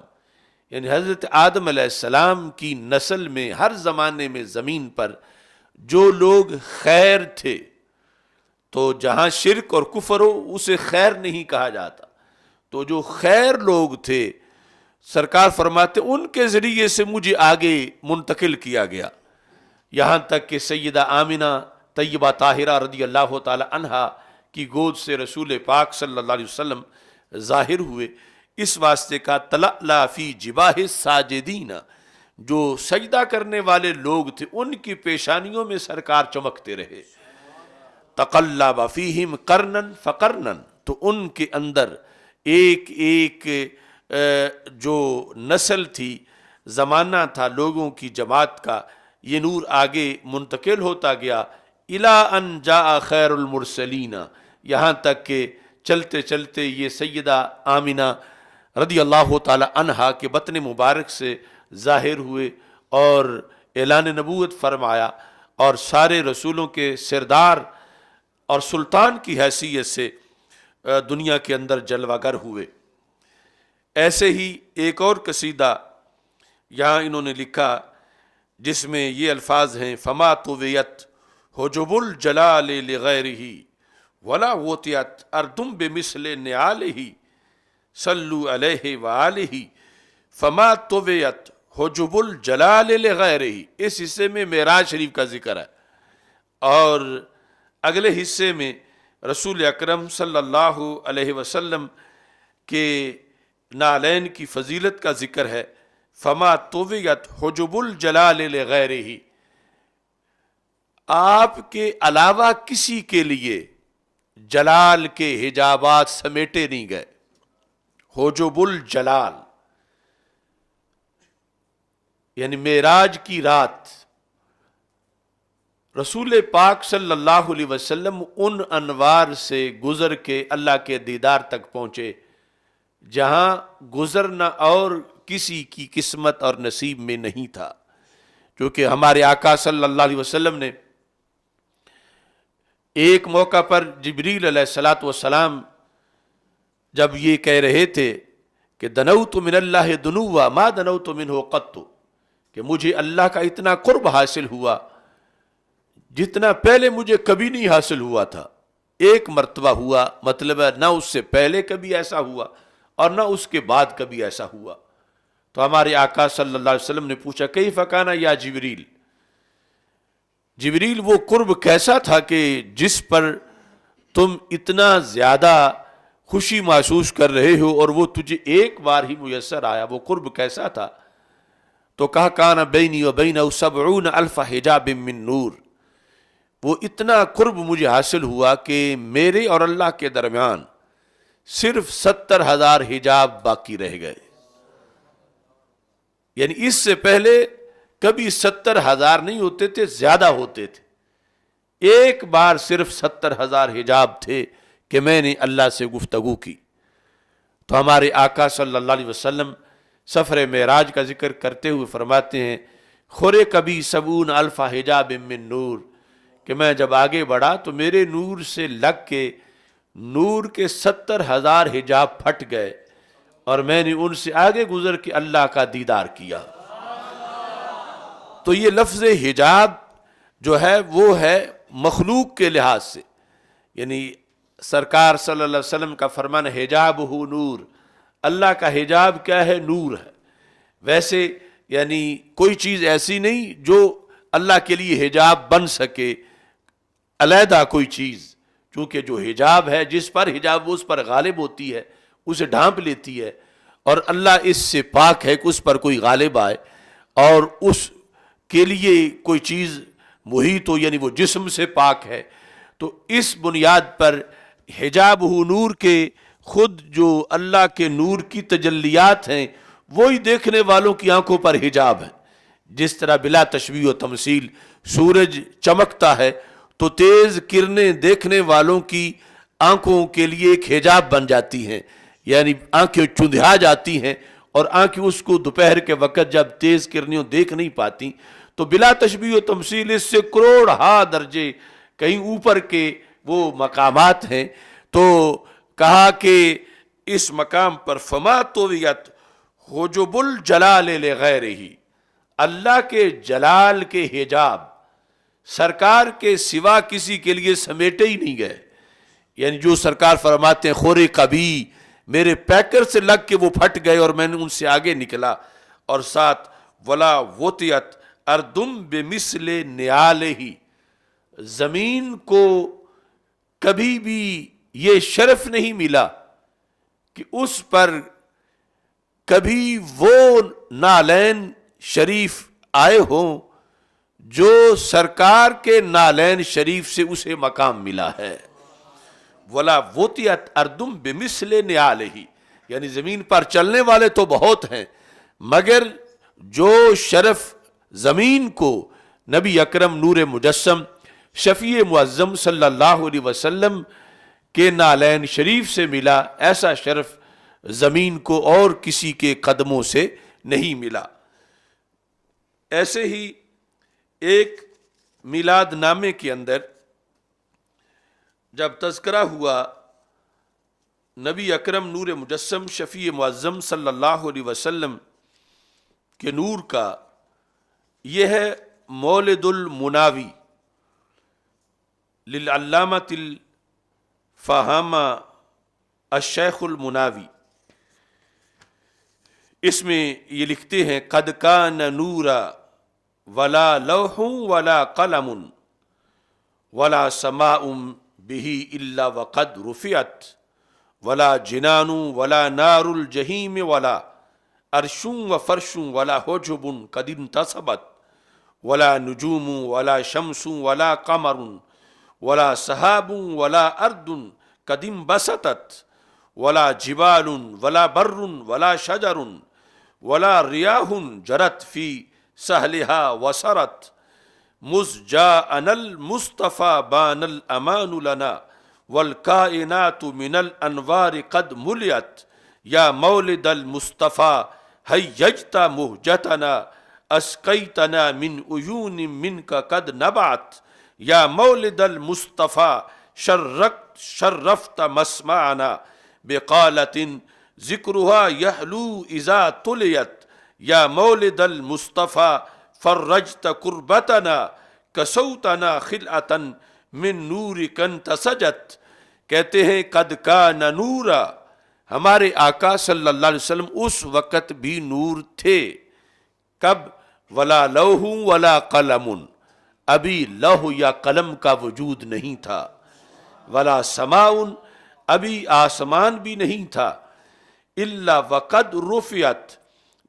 یعنی حضرت آدم علیہ السلام کی نسل میں ہر زمانے میں زمین پر جو لوگ خیر تھے، تو جہاں شرک اور کفر ہو اسے خیر نہیں کہا جاتا، تو جو خیر لوگ تھے سرکار فرماتے ان کے ذریعے سے مجھے آگے منتقل کیا گیا، یہاں تک کہ سیدہ آمنہ طیبہ طاہرہ رضی اللہ تعالی عنہا کی گود سے رسول پاک صلی اللہ علیہ وسلم ظاہر ہوئے، اس واسطے کا تلألا فی جباہ الساجدین، جو سجدہ کرنے والے لوگ تھے ان کی پیشانیوں میں سرکار چمکتے رہے، تقلب فیہم قرنن فقرنن، تو ان کے اندر ایک ایک جو نسل تھی، زمانہ تھا لوگوں کی جماعت کا، یہ نور آگے منتقل ہوتا گیا، الی ان جاء خیر المرسلین، یہاں تک کہ چلتے چلتے یہ سیدہ آمنہ رضی اللہ تعالی عنہا کے بطن مبارک سے ظاہر ہوئے اور اعلان نبوت فرمایا، اور سارے رسولوں کے سردار اور سلطان کی حیثیت سے دنیا کے اندر جلوہ گر ہوئے۔ ایسے ہی ایک اور قصیدہ یہاں انہوں نے لکھا جس میں یہ الفاظ ہیں، فما طویت حجب الجلال لغیرہ ولا وطیت اردم بمثل نعالہ صلو علیہ وآلہ، فما طویت حجب الجلال لغیرہ، اس حصے میں معراج شریف کا ذکر ہے، اور اگلے حصے میں رسول اکرم صلی اللہ علیہ وسلم کے نالین کی فضیلت کا ذکر ہے، فما طویت حجب الجلال لغیرہ، آپ کے علاوہ کسی کے لیے جلال کے حجابات سمیٹے نہیں گئے، حجب الجلال یعنی معراج کی رات رسول پاک صلی اللہ علیہ وسلم ان انوار سے گزر کے اللہ کے دیدار تک پہنچے جہاں گزرنا اور کسی کی قسمت اور نصیب میں نہیں تھا، کیونکہ ہمارے آقا صلی اللہ علیہ وسلم نے ایک موقع پر جبریل علیہ السلام جب یہ کہہ رہے تھے کہ دنوت من اللہ دنوا ما دنوت منہ قط، کہ مجھے اللہ کا اتنا قرب حاصل ہوا جتنا پہلے مجھے کبھی نہیں حاصل ہوا تھا، ایک مرتبہ ہوا، مطلب ہے نہ اس سے پہلے کبھی ایسا ہوا اور نہ اس کے بعد کبھی ایسا ہوا۔ تو ہمارے آقا صلی اللہ علیہ وسلم نے پوچھا کیف کان یا جبریل، جبریل وہ قرب کیسا تھا کہ جس پر تم اتنا زیادہ خوشی محسوس کر رہے ہو اور وہ تجھے ایک بار ہی میسر آیا، وہ قرب کیسا تھا؟ تو کہا کان بینی و بینہ 70,000 حجاب من نور، وہ اتنا قرب مجھے حاصل ہوا کہ میرے اور اللہ کے درمیان صرف 70,000 حجاب باقی رہ گئے، یعنی اس سے پہلے کبھی 70,000 نہیں ہوتے تھے، زیادہ ہوتے تھے، ایک بار صرف 70,000 حجاب تھے کہ میں نے اللہ سے گفتگو کی۔ تو ہمارے آقا صلی اللہ علیہ وسلم سفر معراج کا ذکر کرتے ہوئے فرماتے ہیں خورے کبھی سبون الفا حجاب من نور، کہ میں جب آگے بڑھا تو میرے نور سے لگ کے نور کے 70,000 حجاب پھٹ گئے اور میں نے ان سے آگے گزر کے اللہ کا دیدار کیا۔ تو یہ لفظ حجاب جو ہے وہ ہے مخلوق کے لحاظ سے، یعنی سرکار صلی اللہ علیہ وسلم کا فرمان حجاب ہو نور، اللہ کا حجاب کیا ہے؟ نور ہے۔ ویسے یعنی کوئی چیز ایسی نہیں جو اللہ کے لیے حجاب بن سکے، علیحدہ کوئی چیز، چونکہ جو حجاب ہے جس پر حجاب وہ اس پر غالب ہوتی ہے، اسے ڈھانپ لیتی ہے، اور اللہ اس سے پاک ہے کہ اس پر کوئی غالب آئے اور اس کے لیے کوئی چیز محیط ہو، یعنی وہ جسم سے پاک ہے۔ تو اس بنیاد پر حجاب ہو نور کے خود جو اللہ کے نور کی تجلیات ہیں وہی دیکھنے والوں کی آنکھوں پر حجاب ہے۔ جس طرح بلا تشبیہ و تمثیل سورج چمکتا ہے تو تیز کرنیں دیکھنے والوں کی آنکھوں کے لیے ایک حجاب بن جاتی ہیں، یعنی آنکھیں چندھا جاتی ہیں اور آنکھیں اس کو دوپہر کے وقت جب تیز کرنیوں دیکھ نہیں پاتی۔ تو بلا تشبیہ و تمثیل اس سے کروڑ ہا درجے کہیں اوپر کے وہ مقامات ہیں۔ تو کہا کہ اس مقام پر فما طویت حجب الجلال لغیرہ، اللہ کے جلال کے حجاب سرکار کے سوا کسی کے لیے سمیٹے ہی نہیں گئے، یعنی جو سرکار فرماتے ہیں خورے کبھی میرے پیکر سے لگ کے وہ پھٹ گئے اور میں نے ان سے آگے نکلا، اور ساتھ ولا وطیت اردم بمثل نعالہ، زمین کو کبھی بھی یہ شرف نہیں ملا کہ اس پر کبھی وہ نالین شریف آئے ہوں جو سرکار کے نالین شریف سے اسے مقام ملا ہے۔ ولا وطیت اردم بمثل نعالہ، یعنی زمین پر چلنے والے تو بہت ہیں مگر جو شرف زمین کو نبی اکرم نور مجسم شفیع معظم صلی اللہ علیہ وسلم کے نالین شریف سے ملا، ایسا شرف زمین کو اور کسی کے قدموں سے نہیں ملا۔ ایسے ہی ایک میلاد نامے کے اندر جب تذکرہ ہوا نبی اکرم نور مجسم شفیع معظم صلی اللہ علیہ وسلم کے نور کا، یہ ہے مولد المناوی للعلامۃ الفہامہ الشیخ المناوی۔ اس میں یہ لکھتے ہیں قد کان نورا ولا لوح ولا قلم ولا سماء به الا وقد رفعت ولا جنان ولا نار الجحیم ولا عرش وفرش ولا حجب قد انتصبت ولا نجوم ولا شمس ولا قمر ولا سحاب ولا ارض قد انبسطت ولا جبال ولا بر ولا شجر ولا ریاح جرت فی سہلها وسرت مذ جاءنا المصطفى بان الامان لنا والکائنات من الانوار قد ملئت یا مولد المصطفى ہیجت مہجتنا اسقیتنا من عیون منک قد نبعت یا مولد المصطفى شرفت مسمعنا بقالت ذکرها یحلو اذا تلیت یا مولد المصطفى فرجت کربتنا کسوتنا خلعتا من نورک انتسجت۔ کہتے ہیں قد کان نورا، ہمارے آقا صلی اللہ علیہ وسلم اس وقت بھی نور تھے۔ کب؟ ولا لوح ولا قلم، ابھی لوح یا قلم کا وجود نہیں تھا، ولا سماء، ابھی آسمان بھی نہیں تھا، الا وقد رفعت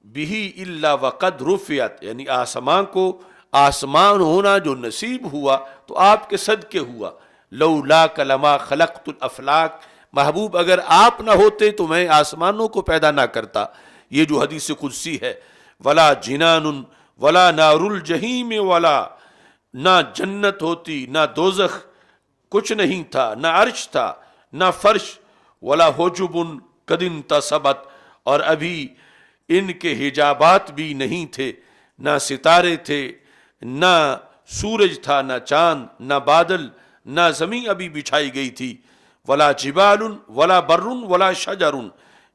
بھی، الا وقد رفعت، یعنی آسمان کو آسمان ہونا جو نصیب ہوا تو آپ کے صدقے ہوا۔ لولاک لما خلقت الافلاک، محبوب اگر آپ نہ ہوتے تو میں آسمانوں کو پیدا نہ کرتا، یہ جو حدیث قدسی ہے۔ ولا جنان ولا نار الجحیم، ولا، نہ جنت ہوتی نہ دوزخ، کچھ نہیں تھا، نہ عرش تھا نہ فرش، ولا حجب قد انتصبت، اور ابھی ان کے حجابات بھی نہیں تھے، نہ ستارے تھے، نہ سورج تھا، نہ چاند، نہ بادل، نہ زمین ابھی بچھائی گئی تھی، ولا جبال ولا بر ولا شجر،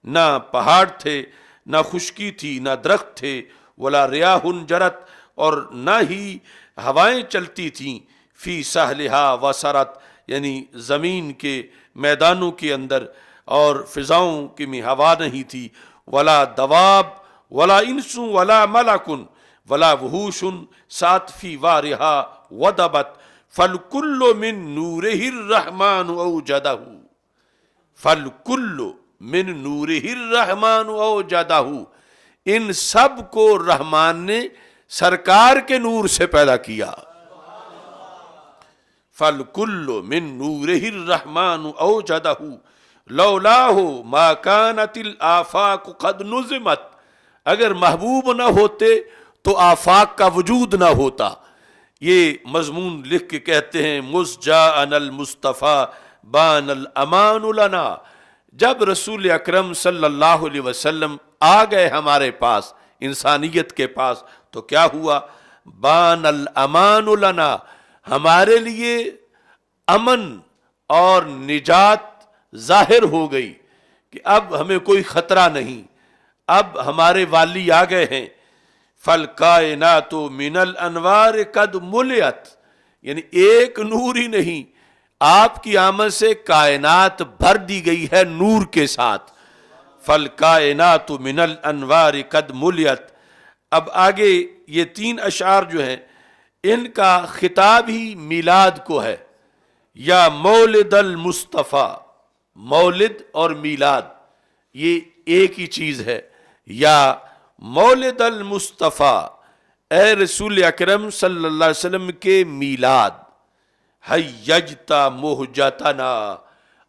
نہ پہاڑ تھے، نہ خشکی تھی، نہ درخت تھے، ولا ریاح جرت، اور نہ ہی ہوائیں چلتی تھیں، فی سہلہا وسرت، یعنی زمین کے میدانوں کے اندر، اور فضاؤں کی میں ہوا نہیں تھی، ولا دواب ولا انس ولا ملک ولا وحوش سات فی وارہا ودبت فالکل من نورہ الرحمن اوجدہ، فالکل من نورہ الرحمن اوجدہ، ان سب کو رحمان نے سرکار کے نور سے پیدا کیا. فالکل من نورہ الرحمن اوجدہ لولاہ ما کانت الآفاق قد نظمت، اگر محبوب نہ ہوتے تو آفاق کا وجود نہ ہوتا. یہ مضمون لکھ کے کہتے ہیں مذ جاءنا المصطفیٰ بان الامان لنا، جب رسول اکرم صلی اللہ علیہ وسلم آ گئے ہمارے پاس، انسانیت کے پاس، تو کیا ہوا؟ بان الامان لنا، ہمارے لیے امن اور نجات ظاہر ہو گئی کہ اب ہمیں کوئی خطرہ نہیں، اب ہمارے والی آ گئے ہیں. فالکائنات من الانوار قد ملئت، یعنی ایک نور ہی نہیں، آپ کی آمد سے کائنات بھر دی گئی ہے نور کے ساتھ. فالکائنات من الانوار قد ملئت. اب آگے یہ 3 اشعار جو ہیں ان کا خطاب ہی میلاد کو ہے. یا مولد المصطفیٰ، مولد اور میلاد یہ ایک ہی چیز ہے. یا مولد المصطفیٰ، اے رسول اکرم صلی اللہ علیہ وسلم کے میلاد. حیجتا مہجتنا،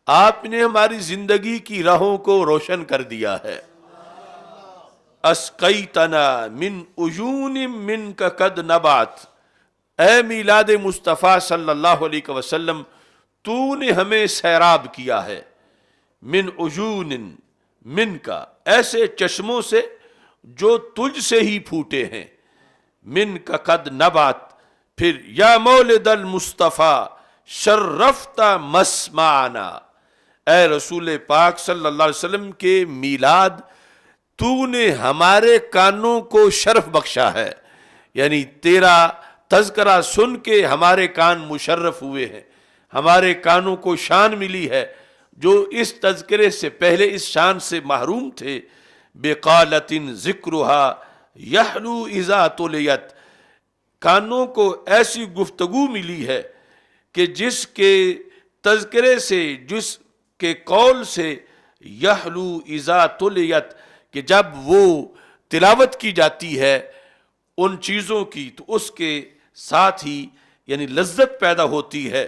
آپ نے ہماری زندگی کی راہوں کو روشن کر دیا ہے. اسقیتنا من عیون منک قد نبعت، اے میلاد مصطفیٰ صلی اللہ علیہ وسلم تو نے ہمیں سیراب کیا ہے. من عیون منک، ایسے چشموں سے جو تجھ سے ہی پھوٹے ہیں. منک قد نبعت. پھر یا مولد المصطفیٰ شرفت مسمعنا، اے رسول پاک صلی اللہ علیہ وسلم کے میلاد تو نے ہمارے کانوں کو شرف بخشا ہے. یعنی تیرا تذکرہ سن کے ہمارے کان مشرف ہوئے ہیں، ہمارے کانوں کو شان ملی ہے جو اس تذکرے سے پہلے اس شان سے محروم تھے. بقالت ذکرہا یحلو اذا تلیت، کانوں کو ایسی گفتگو ملی ہے کہ جس کے تذکرے سے، جس کے قول سے، یحلو اذا تلیت، کہ جب وہ تلاوت کی جاتی ہے ان چیزوں کی تو اس کے ساتھ ہی یعنی لذت پیدا ہوتی ہے.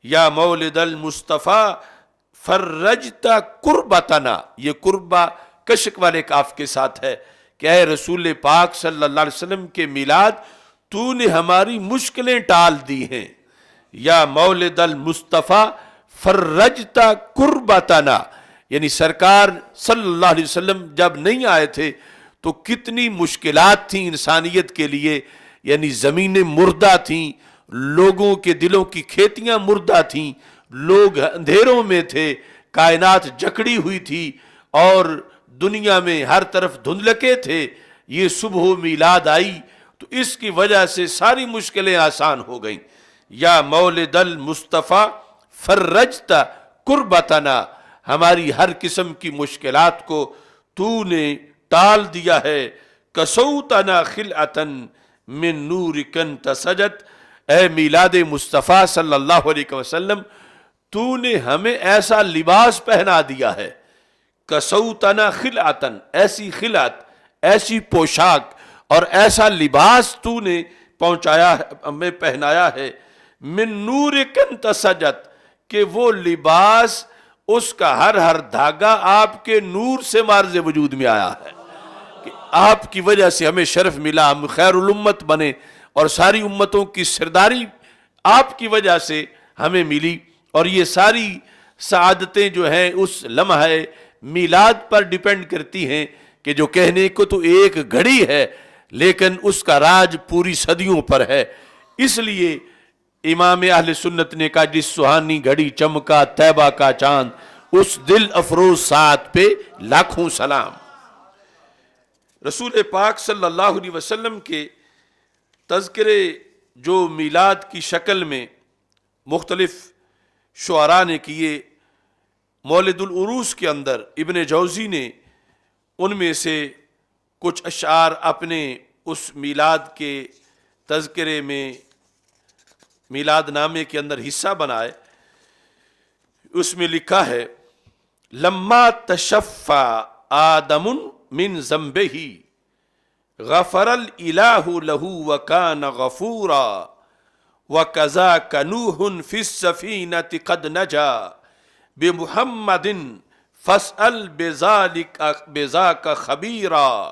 یا مولد المصطفیٰ فرجت قربتنا، یہ قربہ کشک والے کاف کے ساتھ ہے کہ اے رسول پاک صلی اللہ علیہ وسلم کے میلاد تو نے ہماری مشکلیں ٹال دی ہیں. یا مولد المصطفیٰ فرجت قربتنا، یعنی سرکار صلی اللہ علیہ وسلم جب نہیں آئے تھے تو کتنی مشکلات تھیں انسانیت کے لیے. یعنی زمینیں مردہ تھیں، لوگوں کے دلوں کی کھیتیاں مردہ تھیں، لوگ اندھیروں میں تھے، کائنات جکڑی ہوئی تھی اور دنیا میں ہر طرف دھندلکے تھے. یہ صبح و میلاد آئی تو اس کی وجہ سے ساری مشکلیں آسان ہو گئیں. یا مولد المصطفیٰ فرجت قربتنا، ہماری ہر قسم کی مشکلات کو تو نے ٹال دیا ہے. کسوتنا خلعتا من نورک انتسجت، اے میلاد مصطفیٰ صلی اللہ علیہ وسلم تو نے ہمیں ایسا لباس پہنا دیا ہے. کسوتنا خلعتا، ایسی خلعت، ایسی پوشاک اور ایسا لباس تو نے پہنچایا، ہمیں پہنایا ہے. من نورک انتسجت، کہ وہ لباس اس کا ہر دھاگا آپ کے نور سے مارز وجود میں آیا ہے کہ آپ کی وجہ سے ہمیں شرف ملا، ہم خیر الامت بنے اور ساری امتوں کی سرداری آپ کی وجہ سے ہمیں ملی. اور یہ ساری سعادتیں جو ہیں اس لمحہ میلاد پر ڈیپینڈ کرتی ہیں کہ جو کہنے کو تو ایک گھڑی ہے لیکن اس کا راج پوری صدیوں پر ہے. اس لیے امام اہل سنت نے کہا جس سہانی گھڑی چمکا طیبہ کا چاند اس دل افروز ساعت پہ لاکھوں سلام. رسول پاک صلی اللہ علیہ وسلم کے تذکرے جو میلاد کی شکل میں مختلف شعراء نے کیے، مولد العروس کے اندر ابن جوزی نے ان میں سے کچھ اشعار اپنے اس میلاد کے تذکرے میں میلاد نامے کے اندر حصہ بنائے. اس میں لکھا ہے لما تشفع آدم من ذنبہ غفر الالہ لہ وکان غفورا وکذاک نوح فی السفینۃ قد نجا بمحمد فاسأل بذاک خبیرا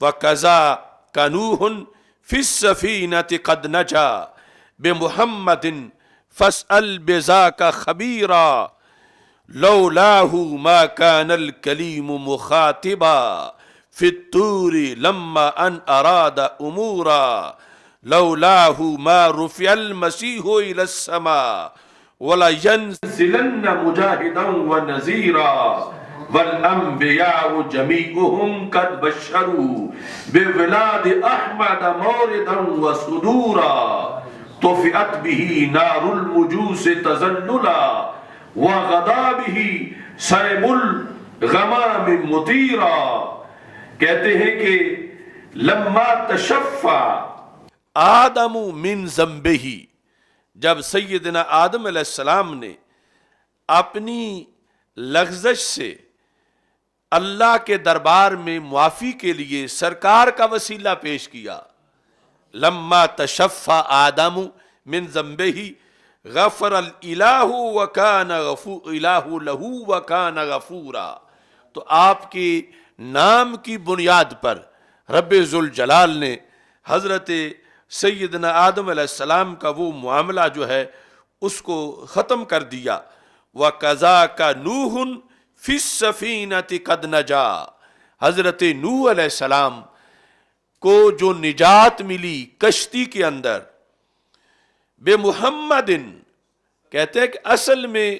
وکذاک نوح فی السفینۃ قد نجا بمحمد فاسأل بذاک خبیرا لولاہ ما کان الکلیم مخاطبا فی الطور لما ان اراد امورا لولاہ ما رفع المسیح الى السماء ولا ينزلن مجاہدا ونذیرا والانبیاء جمیعهم قد بشروا بولاد احمد موردا وصدورا طفئت به نار المجوس تذللا وغدا به سیب الغمام مطیرا. کہتے ہیں کہ لما تشفع آدم من ذنبہ، جب سیدنا آدم علیہ السلام نے اپنی لغزش سے اللہ کے دربار میں معافی کے لیے سرکار کا وسیلہ پیش کیا. لما تشفع آدم من ذنبہ غفر الالہ وکان الہ لہ وکان غفورا. تو آپ کے نام کی بنیاد پر رب ذوالجلال نے حضرت سیدنا آدم علیہ السلام کا وہ معاملہ جو ہے اس کو ختم کر دیا. وَكَذَاكَ نُوحٌ فِي السَّفِينَةِ قَدْ نَجَا، حضرت نوح علیہ السلام کو جو نجات ملی کشتی کے اندر، بے محمد، کہتے ہیں کہ اصل میں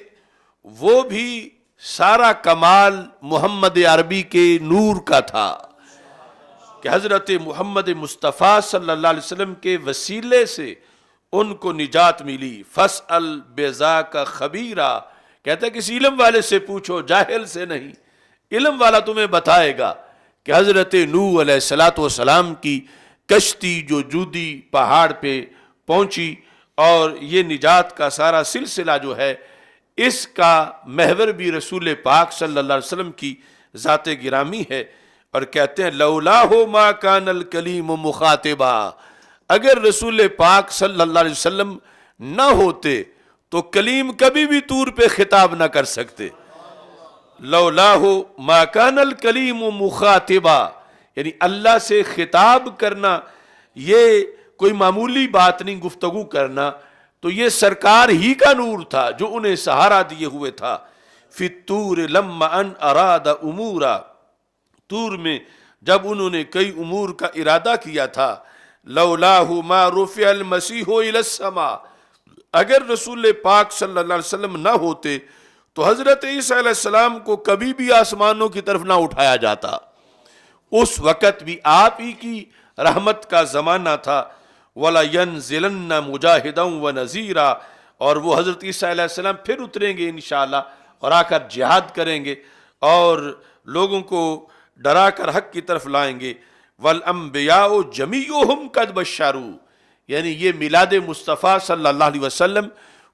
وہ بھی سارا کمال محمد عربی کے نور کا تھا کہ حضرت محمد مصطفیٰ صلی اللہ علیہ وسلم کے وسیلے سے ان کو نجات ملی. فَاسْأَلْ بِذَاكَ خَبِيرًا، کہتا ہے کسی علم والے سے پوچھو، جاہل سے نہیں. علم والا تمہیں بتائے گا کہ حضرت نوح علیہ السلام کی کشتی جو جودی پہاڑ پہ پہنچی اور یہ نجات کا سارا سلسلہ جو ہے اس کا محور بھی رسول پاک صلی اللہ علیہ وسلم کی ذات گرامی ہے. اور کہتے ہیں لولاہ ما کان الکلیم مخاطبا، اگر رسول پاک صلی اللہ علیہ وسلم نہ ہوتے تو کلیم کبھی بھی طور پہ خطاب نہ کر سکتے. لولاہ ما کان الکلیم مخاطبا، یعنی اللہ سے خطاب کرنا یہ کوئی معمولی بات نہیں، گفتگو کرنا تو یہ سرکار ہی کا نور تھا جو انہیں سہارا دیے ہوئے تھا. فی الطور لما ان اراد امورا، طور میں جب انہوں نے کئی امور کا ارادہ کیا تھا. لولاہ ما رفع المسیح الی السماء، اگر رسول پاک صلی اللہ علیہ وسلم نہ ہوتے تو حضرت عیسیٰ علیہ السلام کو کبھی بھی آسمانوں کی طرف نہ اٹھایا جاتا. اس وقت بھی آپ ہی کی رحمت کا زمانہ تھا. وَلَيَنزِلَنَّ مُجَاهِدًا وَنَذِيرًا، اور وہ حضرت عیسیٰ علیہ السلام پھر اتریں گے انشاءاللہ اور آ کر جہاد کریں گے اور لوگوں کو ڈرا کر حق کی طرف لائیں گے. وَالْأَنْبِيَاءُ جَمِيعُهُمْ قَدْ بَشَّرُوا، یعنی یہ میلاد مصطفیٰ صلی اللہ علیہ وسلم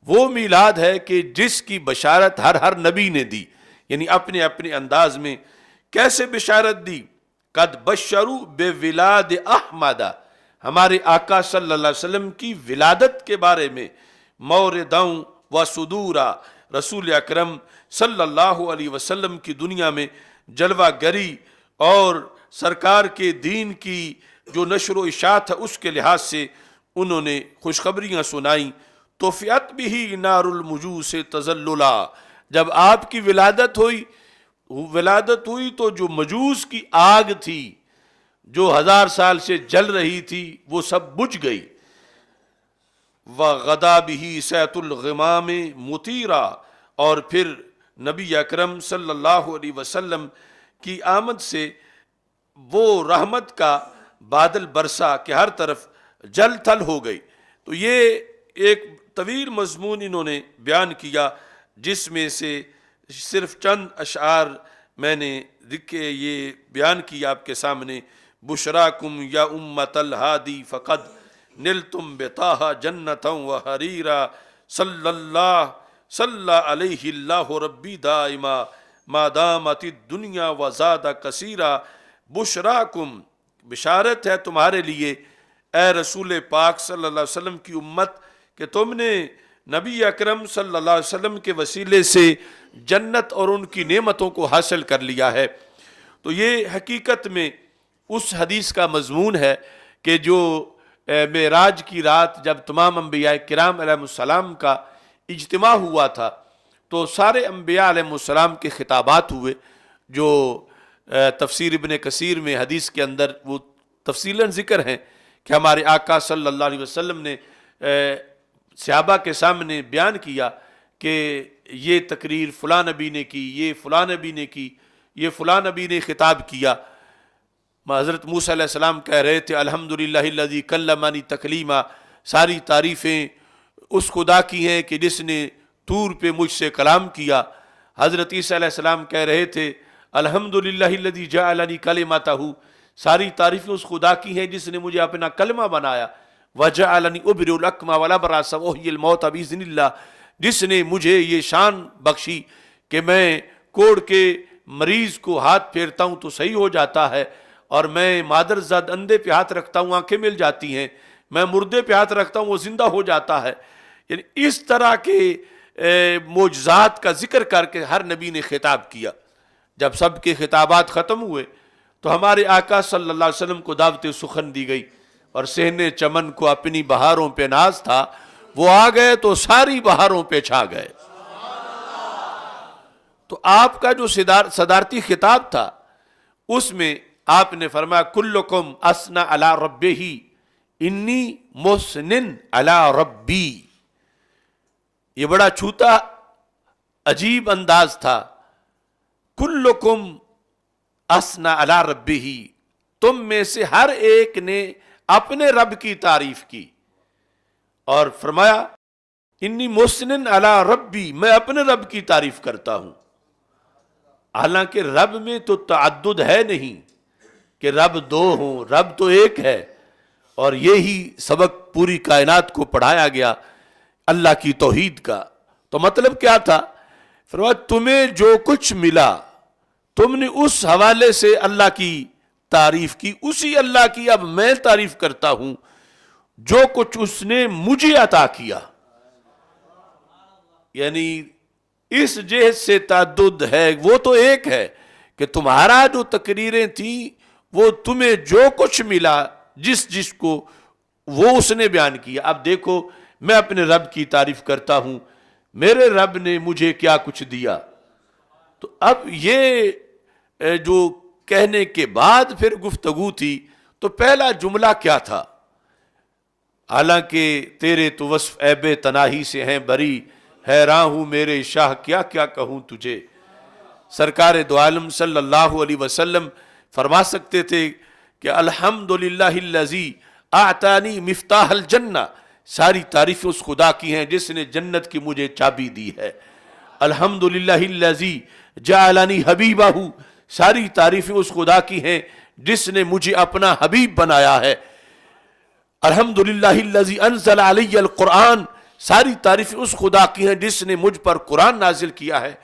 وہ میلاد ہے کہ جس کی بشارت ہر نبی نے دی، یعنی اپنے اپنے انداز میں. کیسے بشارت دی؟ قد بشروا بولاد احمد، ہمارے آقا صلی اللہ علیہ وسلم کی ولادت کے بارے میں. مورداً و صدورا، رسول اکرم صلی اللہ علیہ وسلم کی دنیا میں جلوہ گری اور سرکار کے دین کی جو نشر و اشاعت ہے اس کے لحاظ سے انہوں نے خوشخبریاں سنائیں. طفئت بہ نار المجوس تذللا، جب آپ کی ولادت ہوئی ولادت ہوئی تو جو مجوس کی آگ تھی جو 1000 سال سے جل رہی تھی وہ سب بجھ گئی. وغدا به سیۃ الغمام مطیرا، اور پھر نبی اکرم صلی اللہ علیہ وسلم کی آمد سے وہ رحمت کا بادل برسا کہ ہر طرف جل تھل ہو گئی. تو یہ ایک طویل مضمون انہوں نے بیان کیا، جس میں سے صرف چند اشعار میں نے لکھے یہ بیان کیا آپ کے سامنے. بشراکم یا امت الہادی فقد نلتم بطاہا جنتا و حریرا صلی علیہ اللہ ربی دائما ما دامت الدنیا و زاد کثیرا. بشراکم، بشارت ہے تمہارے لیے اے رسول پاک صلی اللہ علیہ وسلم کی امت کہ تم نے نبی اکرم صلی اللہ علیہ وسلم کے وسیلے سے جنت اور ان کی نعمتوں کو حاصل کر لیا ہے. تو یہ حقیقت میں اس حدیث کا مضمون ہے کہ جو معراج کی رات جب تمام انبیاء کرام علیہ السلام کا اجتماع ہوا تھا تو سارے انبیاء علیہ السلام کے خطابات ہوئے، جو تفسیر ابن کثیر میں حدیث کے اندر وہ تفصیلاً ذکر ہیں کہ ہمارے آقا صلی اللہ علیہ وسلم نے صحابہ کے سامنے بیان کیا کہ یہ تقریر فلاں نبی نے کی، یہ فلاں نبی نے کی، یہ فلاں نبی نے خطاب کیا. حضرت موسیٰ علیہ السلام کہہ رہے تھے الحمدللہ الذی کلمنی تکلیما، ساری تعریفیں اس خدا کی ہیں کہ جس نے طور پہ مجھ سے کلام کیا. حضرت عیسیٰ علیہ السلام کہہ رہے تھے الحمدللہ الذی جعلنی کلمتہ، ساری تعریفیں اس خدا کی ہیں جس نے مجھے اپنا کلمہ بنایا. وجعلنی ابرئ الاکمہ والابرص واحیی الموتى باذن اللہ، جس نے مجھے یہ شان بخشی کہ میں کوڑ کے مریض کو ہاتھ پھیرتا ہوں تو صحیح ہو جاتا ہے، اور میں مادر زاد اندھے پہ ہاتھ رکھتا ہوں آنکھیں مل جاتی ہیں، میں مردے پہ ہاتھ رکھتا ہوں وہ زندہ ہو جاتا ہے. یعنی اس طرح کے معجزات کا ذکر کر کے ہر نبی نے خطاب کیا. جب سب کے خطابات ختم ہوئے تو ہمارے آقا صلی اللہ علیہ وسلم کو دعوت سخن دی گئی، اور صحن چمن کو اپنی بہاروں پہ ناز تھا، وہ آ گئے تو ساری بہاروں پہ چھا گئے. تو آپ کا جو صدارتی خطاب تھا اس میں آپ نے فرمایا کلکم اسنا علی ربہ انی محسن علی ربی. یہ بڑا چھوٹا عجیب انداز تھا. کلکم اسنا علی ربہ، تم میں سے ہر ایک نے اپنے رب کی تعریف کی، اور فرمایا انی محسن علی ربی، میں اپنے رب کی تعریف کرتا ہوں. حالانکہ رب میں تو تعدد ہے نہیں کہ رب دو ہوں، رب تو ایک ہے. اور یہی سبق پوری کائنات کو پڑھایا گیا اللہ کی توحید کا. تو مطلب کیا تھا؟ فرمایا تمہیں جو کچھ ملا تم نے اس حوالے سے اللہ کی تعریف کی، اسی اللہ کی اب میں تعریف کرتا ہوں جو کچھ اس نے مجھے عطا کیا. یعنی اس جہت سے تعدد ہے، وہ تو ایک ہے کہ تمہارا جو تقریریں تھیں وہ تمہیں جو کچھ ملا جس کو وہ اس نے بیان کیا. اب دیکھو میں اپنے رب کی تعریف کرتا ہوں، میرے رب نے مجھے کیا کچھ دیا. تو اب یہ جو کہنے کے بعد پھر گفتگو تھی تو پہلا جملہ کیا تھا؟ حالانکہ تیرے تو وصف عیب تناہی سے ہیں بری، حیران ہوں میرے شاہ کیا کیا کہوں تجھے. سرکار دو عالم صلی اللہ علیہ وسلم فرما سکتے تھے کہ الحمدللہ الذی اعطانی مفتاح الجنہ، ساری تعریفیں اس خدا کی ہیں جس نے جنت کی مجھے چابی دی ہے. الحمدللہ الذی جعلنی حبیبہ، ساری تعریفیں اس خدا کی ہیں جس نے مجھے اپنا حبیب بنایا ہے. الحمدللہ الذی انزل علی القرآن، ساری تعریفیں اس خدا کی ہیں جس نے مجھ پر قرآن نازل کیا ہے.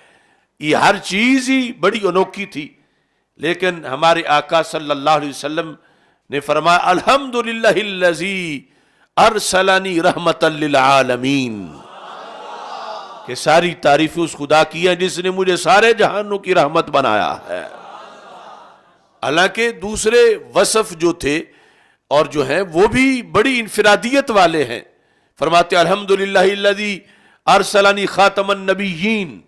یہ ہر چیز ہی بڑی انوکھی تھی، لیکن ہمارے آقا صلی اللہ علیہ وسلم نے فرمایا الحمدللہ الذی ارسلنی رحمتا للعالمین، کہ ساری تعریفیں اس خدا کی ہیں جس نے مجھے سارے جہانوں کی رحمت بنایا ہے. حالانکہ دوسرے وصف جو تھے اور جو ہیں وہ بھی بڑی انفرادیت والے ہیں. فرماتے الحمدللہ الذی ارسلنی خاتم النبیین،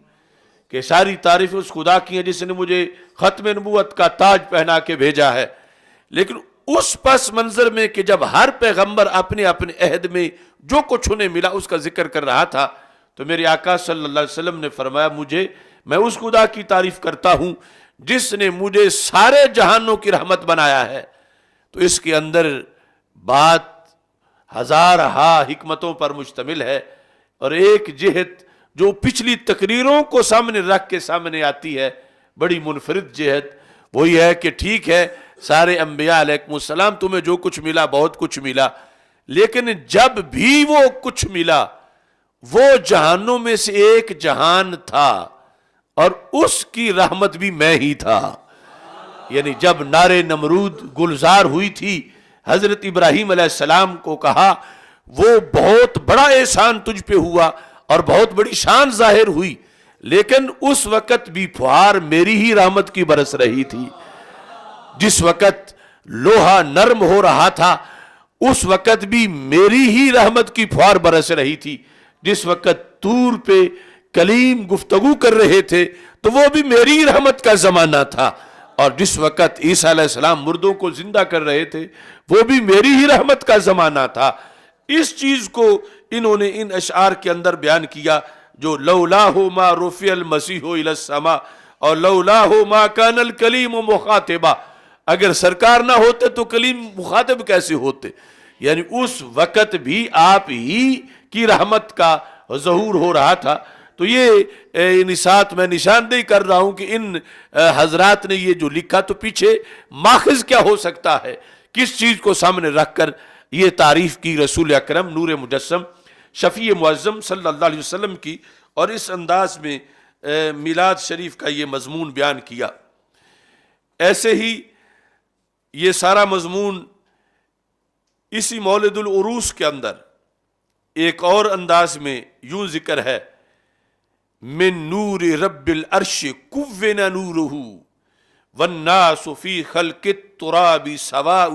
کہ ساری تعریف اس خدا کی ہیں جس نے مجھے ختم نبوت کا تاج پہنا کے بھیجا ہے. لیکن اس پس منظر میں کہ جب ہر پیغمبر اپنے اپنے عہد میں جو کچھ انہیں ملا اس کا ذکر کر رہا تھا، تو میرے آقا صلی اللہ علیہ وسلم نے فرمایا میں اس خدا کی تعریف کرتا ہوں جس نے مجھے سارے جہانوں کی رحمت بنایا ہے. تو اس کے اندر بات ہزارہا حکمتوں پر مشتمل ہے، اور ایک جہت جو پچھلی تقریروں کو سامنے رکھ کے سامنے آتی ہے، بڑی منفرد جہت، وہی ہے کہ ٹھیک ہے سارے انبیاء علیکم السلام تمہیں جو کچھ ملا بہت کچھ ملا، لیکن جب بھی وہ کچھ ملا وہ جہانوں میں سے ایک جہان تھا اور اس کی رحمت بھی میں ہی تھا. یعنی جب نار نمرود گلزار ہوئی تھی، حضرت ابراہیم علیہ السلام کو کہا وہ بہت بڑا احسان تجھ پہ ہوا اور بہت بڑی شان ظاہر ہوئی، لیکن اس وقت بھی پھوار میری ہی رحمت کی برس رہی تھی. جس وقت لوہا نرم ہو رہا تھا اس وقت بھی میری ہی رحمت کی پھوار برس رہی تھی. جس وقت طور پہ کلیم گفتگو کر رہے تھے تو وہ بھی میری رحمت کا زمانہ تھا، اور جس وقت عیسیٰ علیہ السلام مردوں کو زندہ کر رہے تھے وہ بھی میری ہی رحمت کا زمانہ تھا. اس چیز کو انہوں نے ان اشعار کے اندر بیان کیا جو لولاہ ما رفع المسیح الی السماء اور لولاہ ما کان الکلیم مخاطبا. اگر سرکار نہ ہوتے تو کلیم مخاطب کیسے ہوتے؟ یعنی اس وقت بھی آپ ہی کی رحمت کا ظہور ہو رہا تھا. تو یہ نسات میں نشاندہی کر رہا ہوں کہ ان حضرات نے یہ جو لکھا تو پیچھے ماخذ کیا ہو سکتا ہے، کس چیز کو سامنے رکھ کر یہ تعریف کی رسول اکرم نور مجسم شفیع معظم صلی اللہ علیہ وسلم کی، اور اس انداز میں میلاد شریف کا یہ مضمون بیان کیا. ایسے ہی یہ سارا مضمون اسی مولد العروس کے اندر ایک اور انداز میں یوں ذکر ہے: من نور رب العرش کون نورہ والناس فی خلق التراب سواء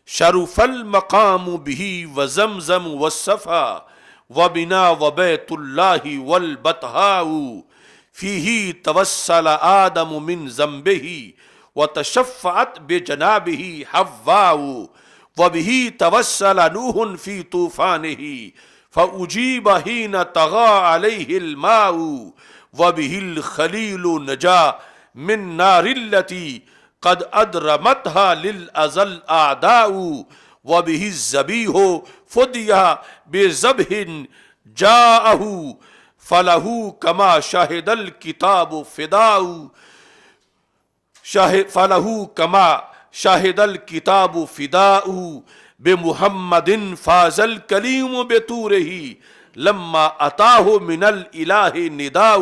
شرف المقام به وزمزم والصفا وبنا وبیت اللہ والبطحاء فیہ توسل آدم من ذنبہ وتشفعت بجنابہ حواء وبہ توسل نوح فی طوفانہ فأجیب حین طغى علیہ الماء وبہ الخلیل نجا من نار التي قد ادرمتها للازل اعداء وبہ الذبیح فدی بذبح جاءه فلہ کما شاہد الکتاب فداء فلہ کما شاہد الکتاب فداء بمحمد فاز الکلیم بطورہ لما اتاہ من الالہ نداء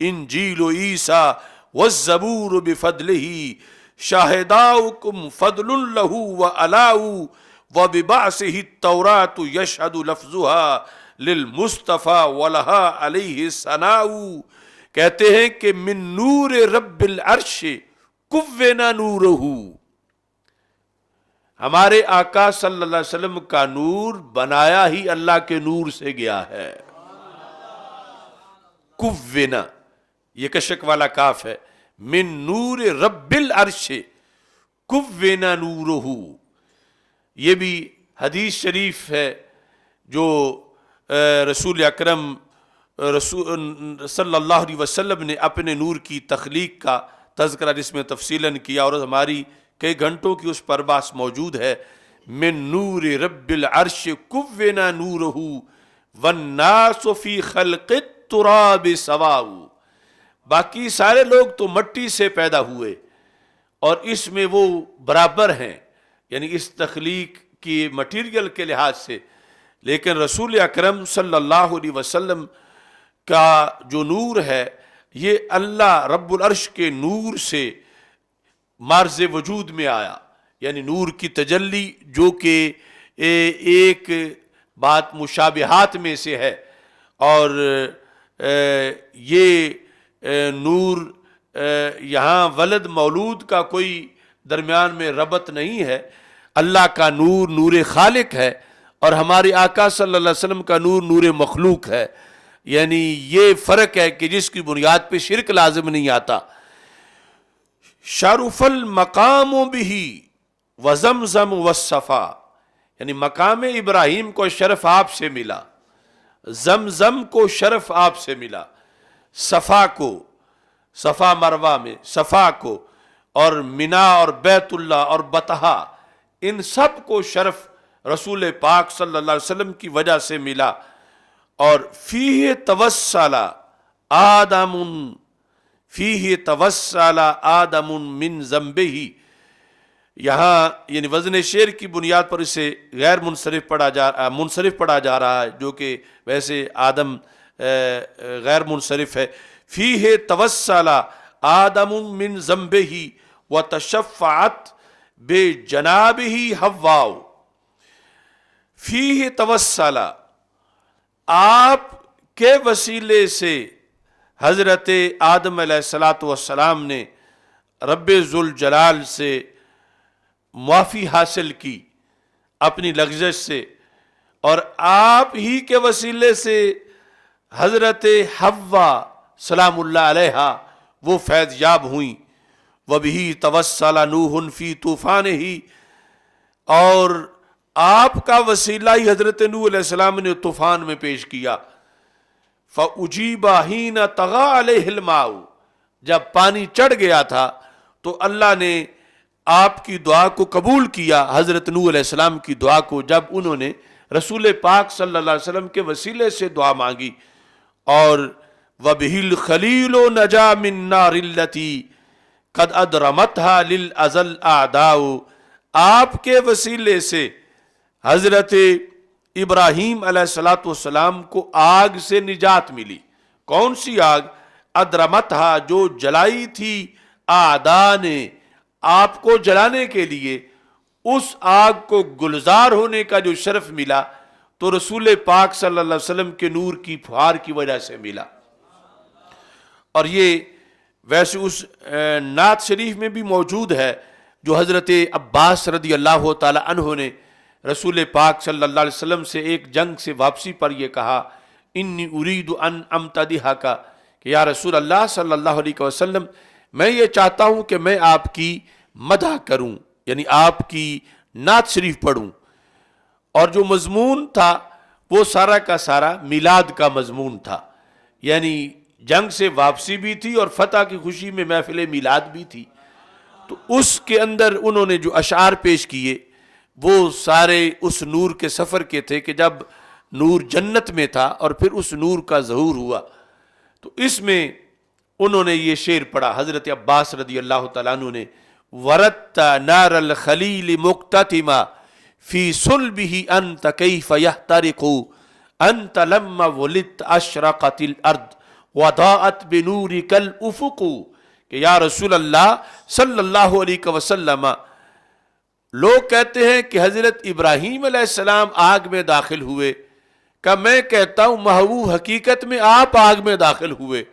انجیل عیسیٰ والزبور بفضلہ شاہداؤکم فضل لہ وعلاء وببعثہ التوراۃ یشہد لفظها للمصطفیٰ ولہا علیہ ثناء. کہتے ہیں کہ من نور رب العرش کون نورہ، ہمارے آقا صلی اللہ علیہ وسلم کا نور بنایا ہی اللہ کے نور سے گیا ہے. کوّنا یہ کشک والا کاف ہے. من نور رب العرش کوّنا نورہ، یہ بھی حدیث شریف ہے جو رسول اکرم صلی اللہ علیہ وسلم نے اپنے نور کی تخلیق کا تذکرہ جس میں تفصیلاً کیا، اور ہماری کئی گھنٹوں کی اس پر بحث موجود ہے. من نور رب العرش کوّنا نورہ والناس فی خلق التراب سواء. باقی سارے لوگ تو مٹی سے پیدا ہوئے اور اس میں وہ برابر ہیں، یعنی اس تخلیق کی مٹیریل کے لحاظ سے، لیکن رسول اکرم صلی اللہ علیہ وسلم کا جو نور ہے یہ اللہ رب العرش کے نور سے مارز وجود میں آیا. یعنی نور کی تجلی جو کہ ایک بات مشابہات میں سے ہے، اور یہ نور یہاں ولد مولود کا کوئی درمیان میں ربط نہیں ہے. اللہ کا نور نور خالق ہے، اور ہمارے آقا صلی اللہ علیہ وسلم کا نور نور مخلوق ہے. یعنی یہ فرق ہے کہ جس کی بنیاد پہ شرک لازم نہیں آتا. شرف المقام به وزمزم والصفا، یعنی مقام ابراہیم کو شرف آپ سے ملا، زمزم کو شرف آپ سے ملا، صفا کو، صفا مروہ میں صفا کو، اور منا اور بیت اللہ اور بطحا، ان سب کو شرف رسول پاک صلی اللہ علیہ وسلم کی وجہ سے ملا. اور فیہ توسل آدم، فیہ توسل آدم من ذنبہ، یہاں یعنی وزن شعر کی بنیاد پر اسے غیر منصرف پڑھا جا رہا ہے، جو کہ ویسے آدم غیر منصرف ہے. فیہ توسل آدم من ذنبہ وتشفعت بجنابہ حواء. فیہ توسل، آپ کے وسیلے سے حضرت آدم علیہ السلام نے رب ذوالجلال سے معافی حاصل کی اپنی لغزش سے، اور آپ ہی کے وسیلے سے حضرت حوا سلام اللہ علیہا وہ فیض یاب ہوئیں. وَبِهِ تَوَسَّلَ نُوحٌ فِي طُوفَانِهِ، اور آپ کا وسیلہ ہی حضرت نوح علیہ السلام نے طوفان میں پیش کیا. فَأُجِيبَ حِينَ طَغَى عَلَيْهِ الْمَاءُ، جب پانی چڑھ گیا تھا تو اللہ نے آپ کی دعا کو قبول کیا، حضرت نوح علیہ السلام کی دعا کو، جب انہوں نے رسول پاک صلی اللہ علیہ وسلم کے وسیلے سے دعا مانگی. اور وَبِهِ الْخَلِيلُ نَجَا مِن نَّارِ الَّتِي قَدْ أَدْرَمَتْهَا لِلْأَزَلْ أَعْدَاءُ، آپ کے وسیلے سے حضرت ابراہیم علیہ السلام کو آگ سے نجات ملی. کون سی آگ؟ ادرمتھا، جو جلائی تھی اعداء نے آپ کو جلانے کے لیے، اس آگ کو گلزار ہونے کا جو شرف ملا تو رسول پاک صلی اللہ علیہ وسلم کے نور کی پھوار کی وجہ سے ملا. اور یہ ویسے اس نعت شریف میں بھی موجود ہے جو حضرت عباس رضی اللہ تعالی عنہ نے رسول پاک صلی اللہ علیہ وسلم سے ایک جنگ سے واپسی پر یہ کہا، انی ارید ان امتدحک، کہ یا رسول اللہ صلی اللہ علیہ وسلم میں یہ چاہتا ہوں کہ میں آپ کی مدح کروں، یعنی آپ کی نعت شریف پڑھوں. اور جو مضمون تھا وہ سارا کا سارا میلاد کا مضمون تھا، یعنی جنگ سے واپسی بھی تھی اور فتح کی خوشی میں محفل میلاد بھی تھی. تو اس کے اندر انہوں نے جو اشعار پیش کیے وہ سارے اس نور کے سفر کے تھے کہ جب نور جنت میں تھا اور پھر اس نور کا ظہور ہوا. تو اس میں انہوں نے یہ شعر پڑھا حضرت عباس رضی اللہ تعالیٰ عنہ نے، وَرَدْتَ نَارَ الْخَلِيلِ مُقْتَتِمَا فِي صُلْبِهِ أَنْتَ كَيْفَ يَحْتَرِقُ أَنْتَ لَمَّ وُلِدْتَ أَشْرَقَتِ الْأَرْضِ وَضَاءَتْ بِنُورِكَ الْأُفُقُ، کہ یا رسول اللہ صلی اللہ علیہ وسلم، لوگ کہتے ہیں کہ حضرت ابراہیم علیہ السلام آگ میں داخل ہوئے، کہ میں کہتا ہوں محبوب حقیقت میں آپ آگ میں داخل ہوئے.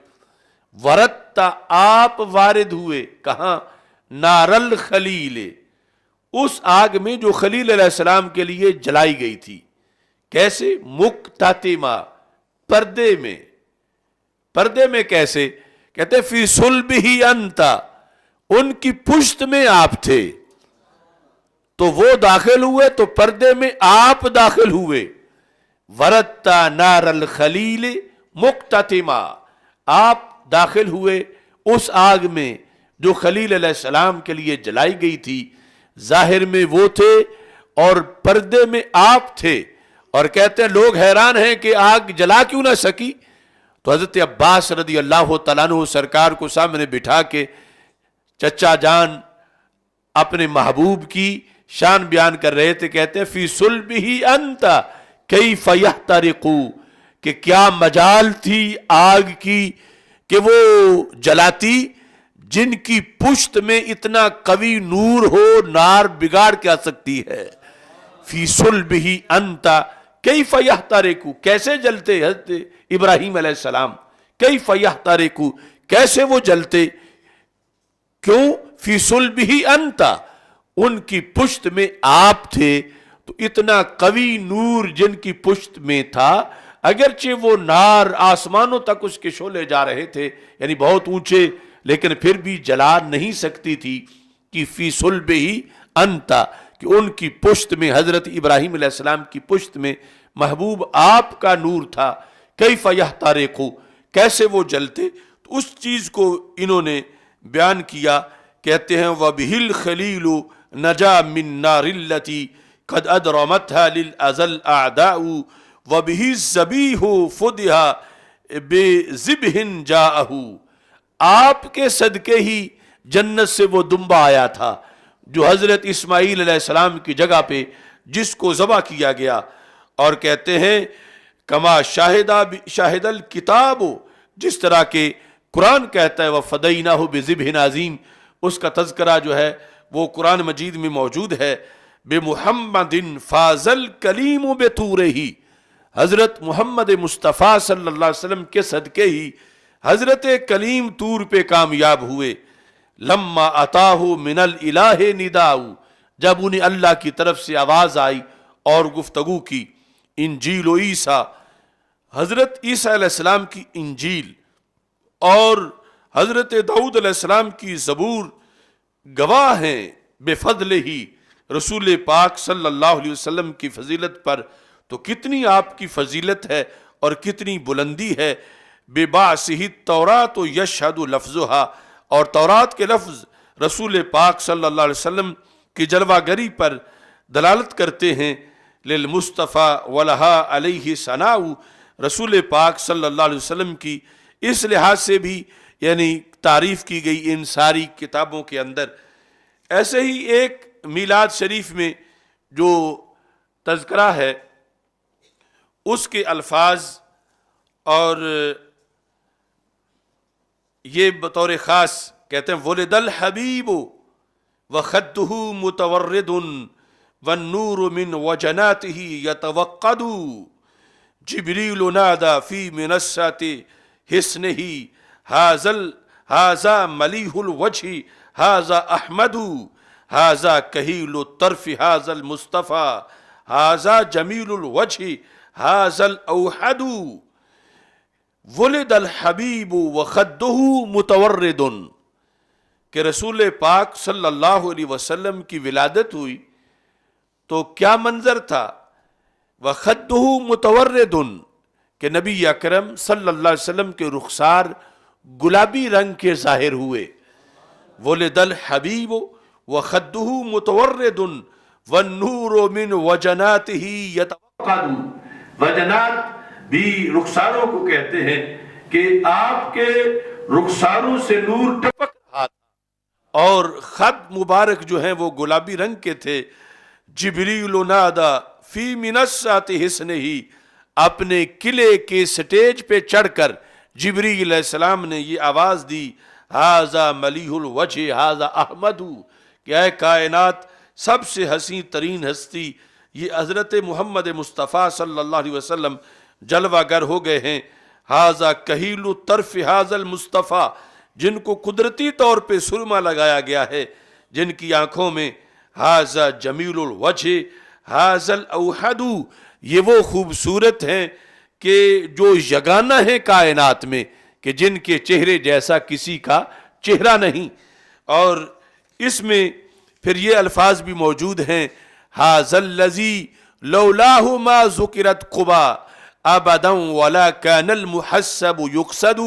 ورتا، آپ وارد ہوئے، کہاں؟ نار الخلیل، اس آگ میں جو خلیل علیہ السلام کے لیے جلائی گئی تھی. کیسے؟ مقتتما، پردے میں. پردے میں کیسے؟ کہتے فی صلبہ انتا، ان کی پشت میں آپ تھے، تو وہ داخل ہوئے تو پردے میں آپ داخل ہوئے. ورتا نار الخلیل مقتتما، آپ داخل ہوئے اس آگ میں جو خلیل علیہ السلام کے لیے جلائی گئی تھی. ظاہر میں وہ تھے اور پردے میں آپ تھے. اور کہتے ہیں لوگ حیران ہیں کہ آگ جلا کیوں نہ سکی. تو حضرت عباس رضی اللہ تعالیٰ عنہ سرکار کو سامنے بٹھا کے چچا جان اپنے محبوب کی شان بیان کر رہے تھے. کہتے ہیں فی صلبہ انت کیف یحترق، کہ کیا مجال تھی آگ کی کہ وہ جلاتی، جن کی پشت میں اتنا قوی نور ہو نار بگاڑ کے آ سکتی ہے. فی صلبہ انت کیف یحترق، کیسے جلتے حضرت ابراہیم علیہ السلام، کیف یحترق، کیسے وہ جلتے. کیوں؟ فی صلبہ انت، ان کی پشت میں آپ تھے. تو اتنا قوی نور جن کی پشت میں تھا، اگرچہ وہ نار آسمانوں تک اس کے شعلے جا رہے تھے، یعنی بہت اونچے، لیکن پھر بھی جلا نہیں سکتی تھی کہ فی صلبہ انتا، کہ ان کی پشت میں، حضرت ابراہیم علیہ السلام کی پشت میں محبوب آپ کا نور تھا۔ کیف یحترق، کیسے وہ جلتے؟ تو اس چیز کو انہوں نے بیان کیا، کہتے ہیں وَبِهِ الْخَلِيلُ نَجَا مِن نَارِ الَّتِي قَدْ أَدْرَمَتْهَا لِلْأَزَلْ أَعْدَاءُ وَبِهِ الزَّبِيحُ فُدِحَ بِذِبْحٍ جَاءَهُ، آپ کے صدقے ہی جنت سے وہ دمبا آیا تھا جو حضرت اسماعیل علیہ السلام کی جگہ پہ جس کو ذبح کیا گیا، اور کہتے ہیں کما شاہد الکتاب، جس طرح کہ قرآن کہتا ہے وَفَدَيْنَاهُ بِذِبْحٍ عَظِيمٍ، اس کا تذکرہ جو ہے وہ قرآن مجید میں موجود ہے۔ بِمُحَمَّدٍ فَازَ الْكَلِيمُ بِطُورِهِ، حضرت محمد مصطفیٰ صلی اللہ علیہ وسلم کے صدقے ہی حضرت کلیم طور پہ کامیاب ہوئے۔ لما اتاہ من الالہ نداء، جب انہیں اللہ کی طرف سے آواز آئی اور گفتگو کی۔ انجیل و عیسیٰ، حضرت عیسیٰ علیہ السلام کی انجیل اور حضرت داؤد علیہ السلام کی زبور گواہ ہیں بفضل ہی رسول پاک صلی اللہ علیہ وسلم کی فضیلت پر، تو کتنی آپ کی فضیلت ہے اور کتنی بلندی ہے۔ ببعثہ التوراۃ یشہد لفظہا، اور تورات کے لفظ رسول پاک صلی اللہ علیہ وسلم کی جلوہ گری پر دلالت کرتے ہیں۔ للمصطفیٰ ولہا علیہ ثناء، رسول پاک صلی اللہ علیہ وسلم کی اس لحاظ سے بھی یعنی تعریف کی گئی ان ساری کتابوں کے اندر۔ ایسے ہی ایک میلاد شریف میں جو تذکرہ ہے اس کے الفاظ اور یہ بطور خاص کہتے ہیں ولد الحبیب وخدہ متورد والنور من وجناته یتوقد جبریل نادى فی منصات حسنہ ھذا ملیح الوجہ ھذا احمد ھذا کحیل الطرف ھذا المصطفى ھذا جمیل الوجہ ھذا الاوحد۔ ولد الحبیب وخدہ متورد، کہ رسول پاک صلی اللہ علیہ وسلم کی ولادت ہوئی تو کیا منظر تھا؟ وخدہ متورد، کہ نبی اکرم صلی اللہ علیہ وسلم کے رخسار گلابی رنگ کے ظاہر ہوئے۔ ولد الحبیب وخدہ متورد والنور من وجناتہ یتوقد، وجنات بھی رخساروں کو کہتے ہیں کہ آپ کے رخساروں سے نور ٹپک رہا تھا، اور خط مبارک جو ہیں وہ گلابی رنگ کے تھے۔ جبریل نادا فی منصات حسنہ، اپنے قلعے کے سٹیج پہ چڑھ کر جبریل علیہ السلام نے یہ آواز دی ھذا ملیح الوجہ ھذا احمد، کہ اے کائنات سب سے حسین ترین ہستی یہ حضرت محمد مصطفیٰ صلی اللہ علیہ وسلم جلوہ گر ہو گئے ہیں۔ ھذا کحیل الطرف ھذا المصطفیٰ، جن کو قدرتی طور پہ سرما لگایا گیا ہے، جن کی آنکھوں میں ھذا جمیل الوجہ ھذا الاوحد، یہ وہ خوبصورت ہیں کہ جو یگانہ ہیں کائنات میں، کہ جن کے چہرے جیسا کسی کا چہرہ نہیں۔ اور اس میں پھر یہ الفاظ بھی موجود ہیں ھذا الذی لولاہ ما ذکرت قبا ابدا ولا کان المحسب یقصد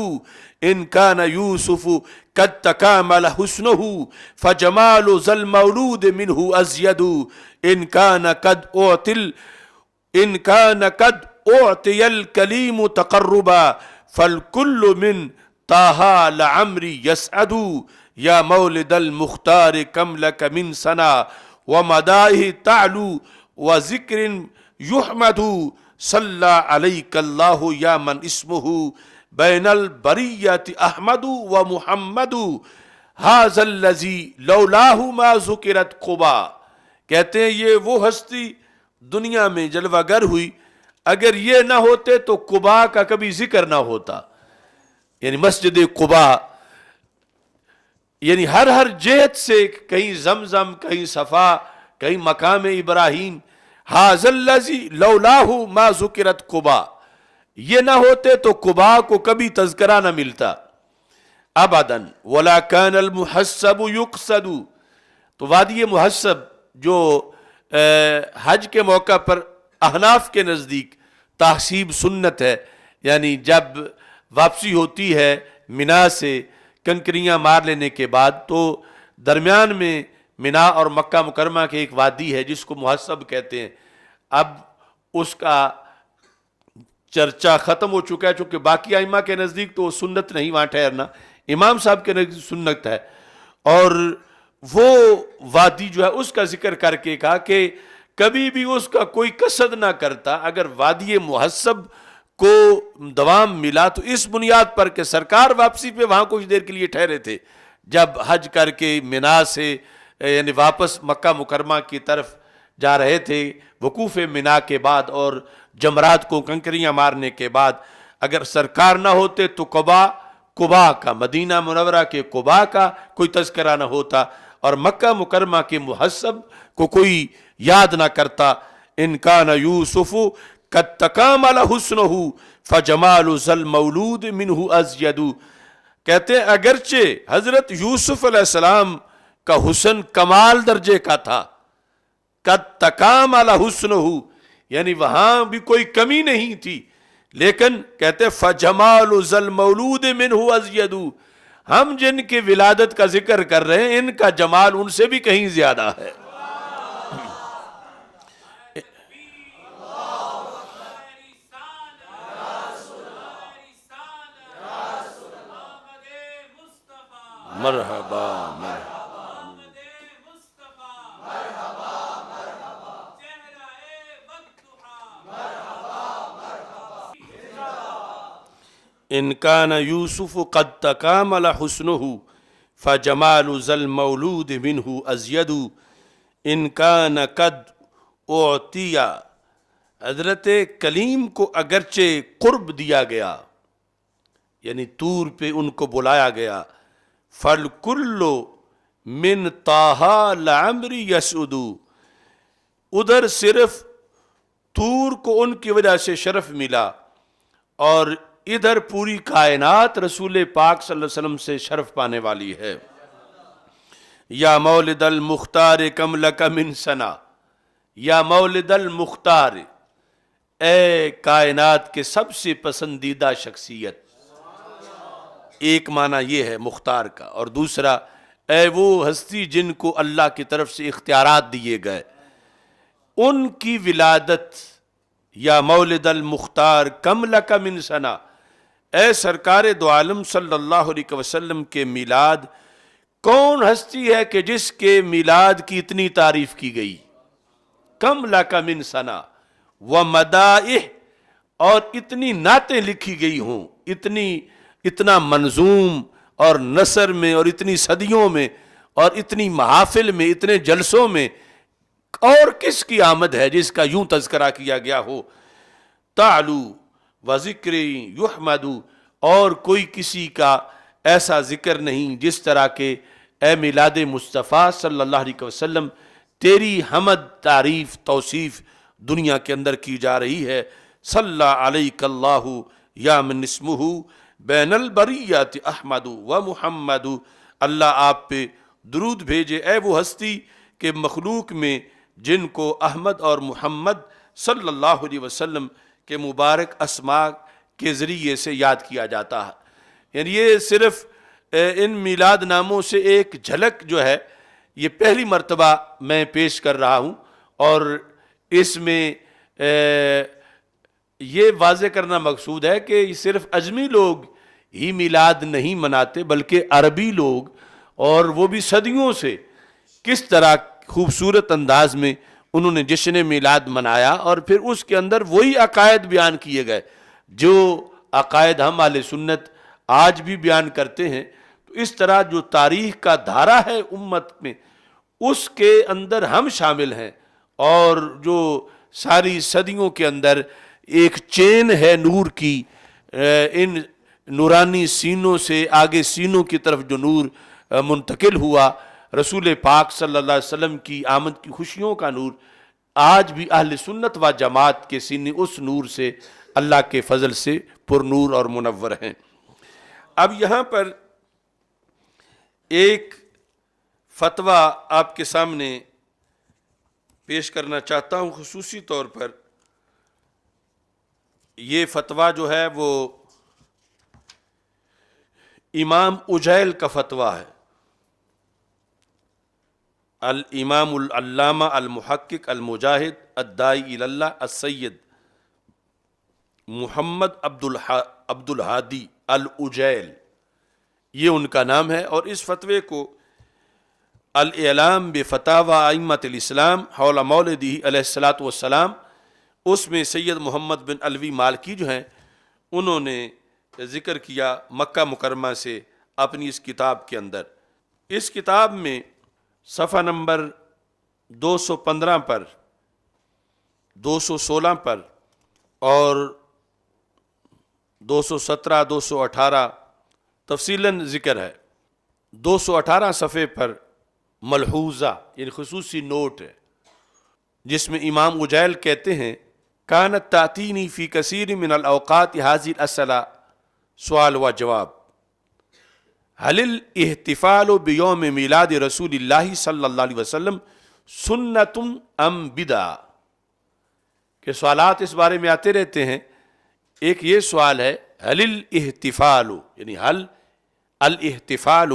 ان کان یوسف قد تکامل حسنہ فجمال ذا المولود منہ ازید ان کان قد اعطی الکلیم تقربا فالکل من طٰہٰ لعمری یسعد یا مولد المختار کم لک من ثنا ومدائح تعلو وذکر یحمد صلی علیک اللہ یا من اسمہ بین البریت احمد و محمد ھذا الذی لولاہ ما ذکرت قبا، کہتے ہیں یہ وہ ہستی دنیا میں جلوہ گر ہوئی، اگر یہ نہ ہوتے تو قبا کا کبھی ذکر نہ ہوتا، یعنی مسجد قبا، یعنی ہر جہت سے، کہیں زمزم، کہیں صفا، کہیں مقام ابراہیم۔ ھذا الذی لولاہ ما ذکرت قبا، یہ نہ ہوتے تو قباء کو کبھی تذکرہ نہ ملتا ابداً ولا کان المحسب یقصد. تو وادی محسب جو حج کے موقع پر احناف کے نزدیک تحسیب سنت ہے، یعنی جب واپسی ہوتی ہے منا سے کنکریاں مار لینے کے بعد، تو درمیان میں منا اور مکہ مکرمہ کے ایک وادی ہے جس کو محسب کہتے ہیں. اب اس کا چرچا ختم ہو چکا ہے، چونکہ باقی ائمہ کے نزدیک تو سنت نہیں وہاں ٹھہرنا، امام صاحب کے نزدیک سنت ہے. اور وہ وادی جو ہے اس کا ذکر کر کے کہا کہ کبھی بھی اس کا کوئی قصد نہ کرتا. اگر وادی محسب کو دوام ملا تو اس بنیاد پر کہ سرکار واپسی پہ وہاں کچھ دیر کے لیے ٹھہرے تھے، جب حج کر کے منا سے یعنی واپس مکہ مکرمہ کی طرف جا رہے تھے وقوف منا کے بعد اور جمرات کو کنکریاں مارنے کے بعد. اگر سرکار نہ ہوتے تو قباء کا، مدینہ منورہ کے قباء کا کوئی تذکرہ نہ ہوتا، اور مکہ مکرمہ کے محسب کو کوئی یاد نہ کرتا. ان کان یوسف قد تکامل حسنہ فجمال ذا المولود منہ ازید. کہتے ہیں اگرچہ حضرت یوسف علیہ السلام کا حسن کمال درجے کا تھا، قد تکامل حسنہ یعنی وہاں بھی کوئی کمی نہیں تھی، لیکن کہتے فجمال ذا المولود منہ ازید. ہم جن کی ولادت کا ذکر کر رہے ہیں ان کا جمال ان سے بھی کہیں زیادہ ہے. مرحبا ان کان یوسف قد تکامل حسنہ فجمال ذا المولود منہ ازید. ان کان قد اعطی، حضرت کلیم کو اگرچہ قرب دیا گیا یعنی طور پہ ان کو بلایا گیا، فالکل من طٰہٰ لعمری یسعد. ادھر صرف طور کو ان کی وجہ سے شرف ملا، اور ادھر پوری کائنات رسول پاک صلی اللہ علیہ وسلم سے شرف پانے والی ہے. یا مولد المختار کم لک من ثنا، یا مولد المختار، اے کائنات کے سب سے پسندیدہ شخصیت. ایک معنی یہ ہے مختار کا، اور دوسرا اے وہ ہستی جن کو اللہ کی طرف سے اختیارات دیے گئے، ان کی ولادت. یا مولد المختار کم لک من ثنا، اے سرکار دو عالم صلی اللہ علیہ وسلم کے میلاد کون ہستی ہے کہ جس کے میلاد کی اتنی تعریف کی گئی. کم لک من ثنا ومدائح، اور اتنی نعتیں لکھی گئی ہوں، اتنا منظوم اور نثر میں، اور اتنی صدیوں میں، اور اتنی محافل میں، اتنے جلسوں میں، اور کس کی آمد ہے جس کا یوں تذکرہ کیا گیا ہو. تعلو و ذکر یحمد، اور کوئی کسی کا ایسا ذکر نہیں جس طرح کہ اے میلاد مصطفیٰ صلی اللہ علیہ وسلم تیری حمد تعریف توصیف دنیا کے اندر کی جا رہی ہے. صلی علیک اللہ یا من اسمہ بین البریات احمد و محمد. اللہ آپ پہ درود بھیجے اے وہ ہستی کہ مخلوق میں جن کو احمد اور محمد صلی اللہ علیہ وسلم کے مبارک اسماء کے ذریعے سے یاد کیا جاتا ہے. یعنی یہ صرف ان میلاد ناموں سے ایک جھلک جو ہے یہ پہلی مرتبہ میں پیش کر رہا ہوں، اور اس میں یہ واضح کرنا مقصود ہے کہ صرف اجمی لوگ ہی میلاد نہیں مناتے، بلکہ عربی لوگ، اور وہ بھی صدیوں سے کس طرح خوبصورت انداز میں انہوں نے جشن میلاد منایا، اور پھر اس کے اندر وہی عقائد بیان کیے گئے جو عقائد ہم اہل سنت آج بھی بیان کرتے ہیں. تو اس طرح جو تاریخ کا دھارا ہے امت میں اس کے اندر ہم شامل ہیں، اور جو ساری صدیوں کے اندر ایک چین ہے نور کی، ان نورانی سینوں سے آگے سینوں کی طرف جو نور منتقل ہوا، رسول پاک صلی اللہ علیہ وسلم کی آمد کی خوشیوں کا نور، آج بھی اہل سنت و جماعت کے سینے اس نور سے اللہ کے فضل سے پر نور اور منور ہیں۔ اب یہاں پر ایک فتویٰ آپ کے سامنے پیش کرنا چاہتا ہوں خصوصی طور پر۔ یہ فتویٰ جو ہے وہ امام اجیل کا فتویٰ ہے۔ الامام العلامہ المحقق المجاہد الداعی الی اللہ السید محمد عبد الہادی الاجیل، یہ ان کا نام ہے، اور اس فتوے کو الاعلام بفتاوی ائمۃ الاسلام حول مولدہ علیہ الصلاۃ والسلام، اس میں سید محمد بن علوی مالکی جو ہیں انہوں نے ذکر کیا مکہ مکرمہ سے اپنی اس کتاب کے اندر۔ اس کتاب میں صفحہ نمبر 215 پر، 216 پر اور 217 218 تفصیلاً ذکر ہے۔ 218 صفحے پر ملحوظہ یعنی خصوصی نوٹ ہے، جس میں امام اجیل کہتے ہیں کانت تاتینی فی کثیر من الاوقات هذه الاسئلہ، سوال و جواب، هل الاحتفال بیوم میلاد رسول اللہ صلی اللہ علیہ وسلم سنت ام بدعہ، کہ سوالات اس بارے میں آتے رہتے ہیں۔ ایک یہ سوال ہے هل الاحتفال یعنی هل الاحتفال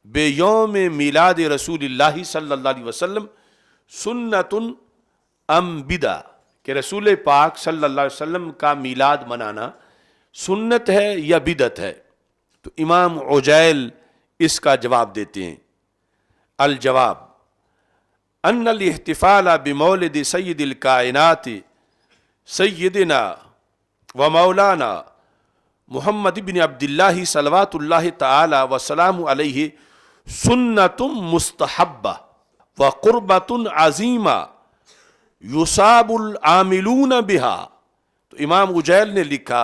بیوم میلاد رسول اللہ صلی اللہ علیہ وسلم سنت ام بدعہ، کہ رسول پاک صلی اللہ علیہ وسلم کا میلاد منانا سنت ہے یا بدعت ہے؟ تو امام عجیل اس کا جواب دیتے ہیں۔ الجواب ان الاحتفال بمولد سید الکائنات سیدنا و مولانا محمد بن عبداللہ صلوات اللہ تعالی وسلام علیہ سنت مستحبہ و قربۃ عظیمہ یصاب العاملون بہا۔ تو امام اجیل نے لکھا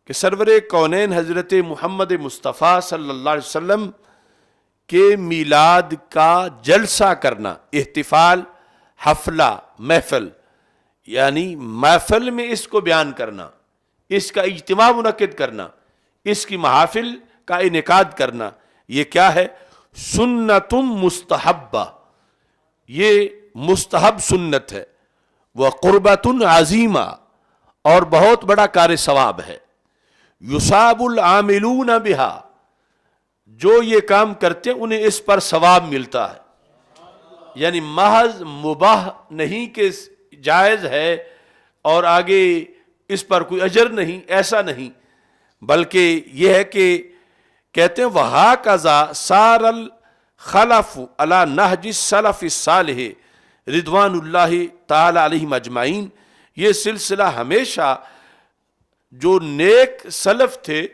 کہ سرور کونین حضرت محمد مصطفیٰ صلی اللہ علیہ وسلم کے میلاد کا جلسہ کرنا، احتفال حفلہ محفل، یعنی محفل میں اس کو بیان کرنا، اس کا اجتماع منعقد کرنا، اس کی محافل کا انعقاد کرنا، یہ کیا ہے؟ سنت مستحبہ، یہ مستحب سنت ہے، وہ قربۃ عظیمہ، اور بہت بڑا کار ثواب ہے، یصاب العاملون بہا، جو یہ کام کرتے ہیں انہیں اس پر ثواب ملتا ہے۔ یعنی محض مباح نہیں کہ جائز ہے اور آگے اس پر کوئی اجر نہیں، ایسا نہیں، بلکہ یہ ہے کہ کہتے ہیں وَهَكَذَا سَارَ الْخَلَفُ عَلَى نَهْجِ السَّلَفِ الصَّالِحِ رضوان اللہ تعالی علیہم اجمعین، یہ سلسلہ ہمیشہ جو نیک سلف تھے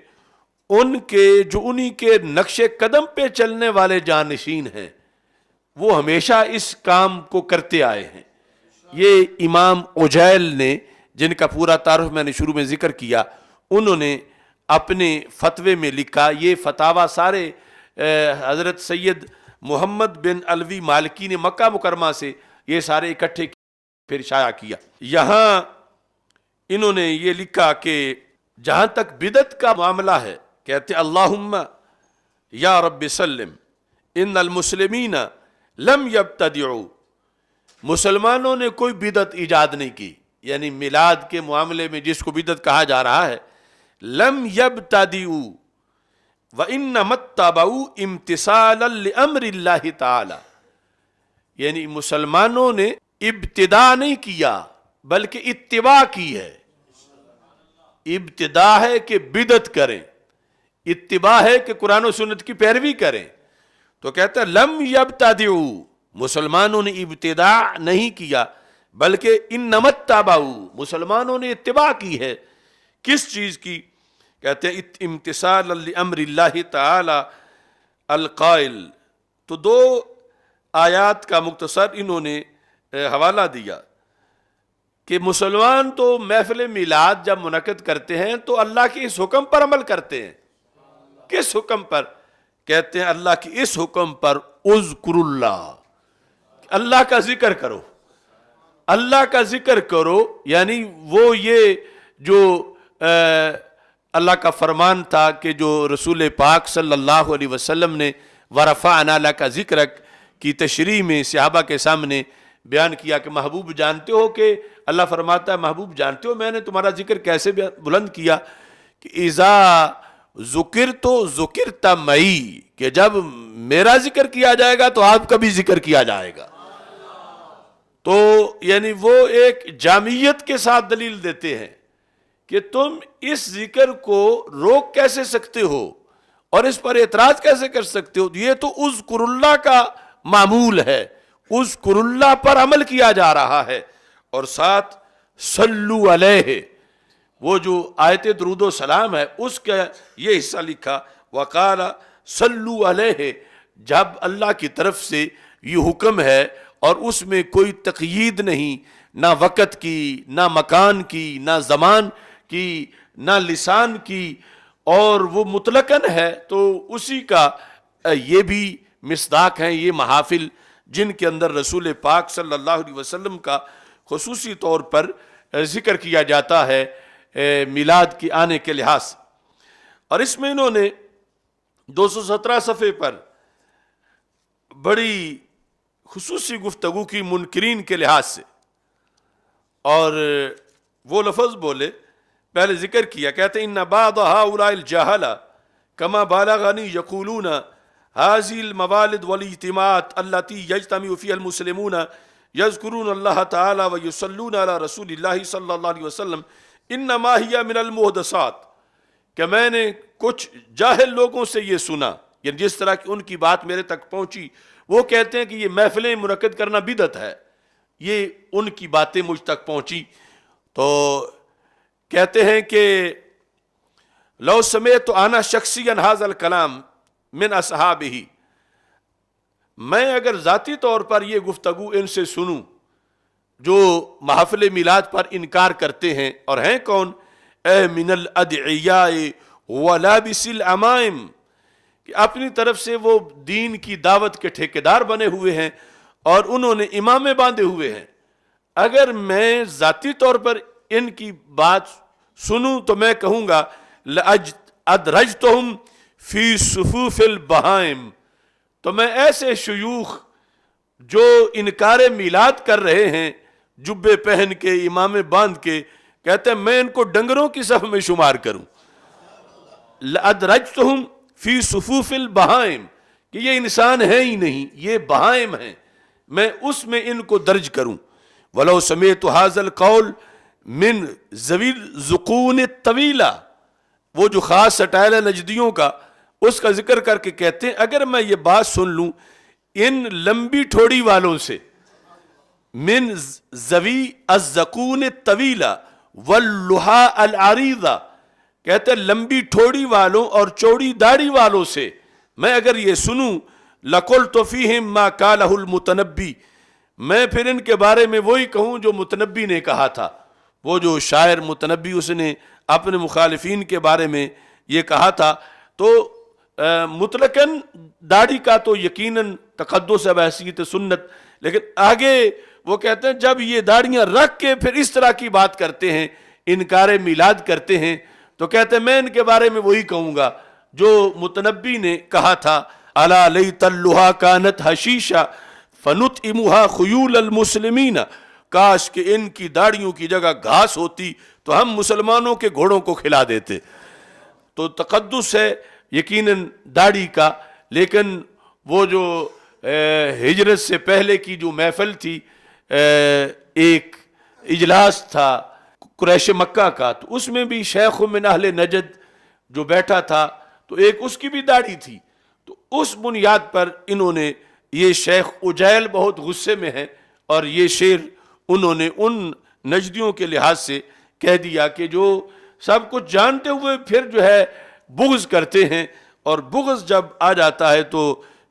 ان کے، جو انہی کے نقش قدم پہ چلنے والے جانشین ہیں، وہ ہمیشہ اس کام کو کرتے آئے ہیں۔ یہ امام عجیل نے، جن کا پورا تعارف میں نے شروع میں ذکر کیا، انہوں نے اپنے فتوے میں لکھا، یہ فتاویٰ سارے حضرت سید محمد بن علوی مالکی نے مکہ مکرمہ سے یہ سارے اکٹھے پھر شائع کیا۔ یہاں انہوں نے یہ لکھا کہ جہاں تک بدعت کا معاملہ ہے، کہتے اللہم یا رب سلم ان المسلمین لم یبتدعوا، مسلمانوں نے کوئی بدعت ایجاد نہیں کی، یعنی میلاد کے معاملے میں جس کو بدعت کہا جا رہا ہے، لم یبتدعوا وانما اتبعوا امتثالا لامر اللہ تعالی، یعنی مسلمانوں نے ابتداء نہیں کیا بلکہ اتباع کی ہے۔ ابتداء ہے کہ بدعت کریں، اتباع ہے کہ قرآن و سنت کی پیروی کریں۔ تو کہتا ہے لم یبتدعوا، مسلمانوں نے ابتداء نہیں کیا بلکہ انما اتبعوا، مسلمانوں نے اتباع کی ہے۔ کس چیز کی؟ کہتے ہیں امتثالا لامر اللہ تعالی القائل۔ تو دو آیات کا مختصر انہوں نے حوالہ دیا کہ مسلمان تو محفل میلاد جب منعقد کرتے ہیں تو اللہ کے اس حکم پر عمل کرتے ہیں۔ کس حکم پر؟ کہتے ہیں اللہ کی اس حکم پر اذکر اللہ، اللہ کا ذکر کرو، اللہ کا ذکر کرو، یعنی وہ یہ جو اللہ کا فرمان تھا کہ جو رسول پاک صلی اللہ علیہ وسلم نے ورفعنا لک ذکرک کی تشریح میں صحابہ کے سامنے بیان کیا کہ محبوب جانتے ہو کہ اللہ فرماتا ہے محبوب جانتے ہو میں نے تمہارا ذکر کیسے بلند کیا کہ اذا ذکرت ذکرت معی، کہ جب میرا ذکر کیا جائے گا تو آپ کا بھی ذکر کیا جائے گا. تو یعنی وہ ایک جامعیت کے ساتھ دلیل دیتے ہیں کہ تم اس ذکر کو روک کیسے سکتے ہو اور اس پر اعتراض کیسے کر سکتے ہو. یہ تو اذکر اللہ کا معمول ہے، اذکر اللہ پر عمل کیا جا رہا ہے. اور ساتھ صلو علیہ، وہ جو آیت درود و سلام ہے اس کا یہ حصہ لکھا وقال صلو علیہ. جب اللہ کی طرف سے یہ حکم ہے اور اس میں کوئی تقیید نہیں، نہ وقت کی، نہ مکان کی، نہ زمان کی، نہ لسان کی، اور وہ مطلقاً ہے، تو اسی کا یہ بھی مصداق ہیں یہ محافل جن کے اندر رسول پاک صلی اللہ علیہ وسلم کا خصوصی طور پر ذکر کیا جاتا ہے میلاد کے آنے کے لحاظ سے. اور اس میں انہوں نے 217 صفحے پر بڑی خصوصی گفتگو کی منکرین کے لحاظ سے، اور وہ لفظ بولے، پہلے ذکر کیا، کہتے ہیں ان بعض هؤلاء الجهلة كما بالغني يقولون هذه الموالد والاجتماعات التي يجتمع فيها المسلمون يذكرون الله تعالى ويصلون على رسول الله صلی اللہ علیہ وسلم انما هي من المحدثات. کہ میں نے کچھ جاہل لوگوں سے یہ سنا، یعنی جس طرح کی ان کی بات میرے تک پہنچی، وہ کہتے ہیں کہ یہ محفلیں منعقد کرنا بدعت ہے. یہ ان کی باتیں مجھ تک پہنچی تو کہتے ہیں کہ لو سمعت انا شخصیا هذا الكلام من اصحابہ، میں اگر ذاتی طور پر یہ گفتگو ان سے سنوں جو محفل میلاد پر انکار کرتے ہیں، اور ہیں کون؟ اے من الادعیاء ولابس العمائم، کہ اپنی طرف سے وہ دین کی دعوت کے ٹھیکیدار بنے ہوئے ہیں اور انہوں نے امامے باندھے ہوئے ہیں. اگر میں ذاتی طور پر ان کی بات سنوں تو میں کہوں گا لأدرجتهم فی صفوف البہائم، تو میں ایسے شیوخ جو انکار میلاد کر رہے ہیں جبے پہن کے امامے باندھ کے، کہتے ہیں میں ان کو ڈنگروں کی صف میں شمار کروں. لأدرجتهم فی صفوف البہائم، کہ یہ انسان ہے ہی نہیں، یہ بہائم ہیں، میں اس میں ان کو درج کروں. ولو سمعت هذا القول من ذوی الذقون الطویلہ، وہ جو خاص سٹائل ہے نجدیوں کا، اس کا ذکر کر کے کہتے ہیں اگر میں یہ بات سن لوں ان لمبی ٹھوڑی والوں سے، من ذوی الذقون الطویلہ واللحى العریضہ، کہتے ہیں لمبی ٹھوڑی والوں اور چوڑی داڑھی والوں سے میں اگر یہ سنوں، لقلت فیہم ما قالہ المتنبی، میں پھر ان کے بارے میں وہی کہوں جو متنبی نے کہا تھا. وہ جو شاعر متنبی، اس نے اپنے مخالفین کے بارے میں یہ کہا تھا. تو مطلقاً داڑھی کا تو یقیناً تقدس ہے بحیثیت سنت، لیکن آگے وہ کہتے ہیں جب یہ داڑھیاں رکھ کے پھر اس طرح کی بات کرتے ہیں، انکار میلاد کرتے ہیں، تو کہتے ہیں میں ان کے بارے میں وہی کہوں گا جو متنبی نے کہا تھا، الا لیت اللحى کانت حشیشا فنطعمها خیول المسلمین، کاش کہ ان کی داڑھیوں کی جگہ گھاس ہوتی تو ہم مسلمانوں کے گھوڑوں کو کھلا دیتے. تو تقدس ہے یقیناً داڑھی کا، لیکن وہ جو ہجرت سے پہلے کی جو محفل تھی، ایک اجلاس تھا قریش مکہ کا، تو اس میں بھی شیخ من اہل نجد جو بیٹھا تھا تو ایک اس کی بھی داڑھی تھی. تو اس بنیاد پر انہوں نے، یہ شیخ اجیل بہت غصے میں ہیں اور یہ شعر انہوں نے ان نجدیوں کے لحاظ سے کہہ دیا کہ جو سب کچھ جانتے ہوئے پھر جو ہے بغض کرتے ہیں، اور بغض جب آ جاتا ہے تو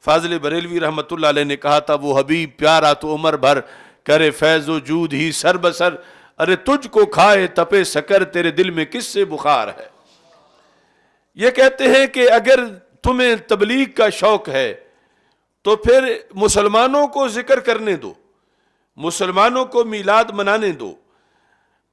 فاضل بریلوی رحمۃ اللہ علیہ نے کہا تھا وہ حبیب پیارا تو عمر بھر کرے فیض و جود ہی سر بسر، ارے تجھ کو کھائے تپے سکر تیرے دل میں کس سے بخار ہے. یہ کہتے ہیں کہ اگر تمہیں تبلیغ کا شوق ہے تو پھر مسلمانوں کو ذکر کرنے دو، مسلمانوں کو میلاد منانے دو.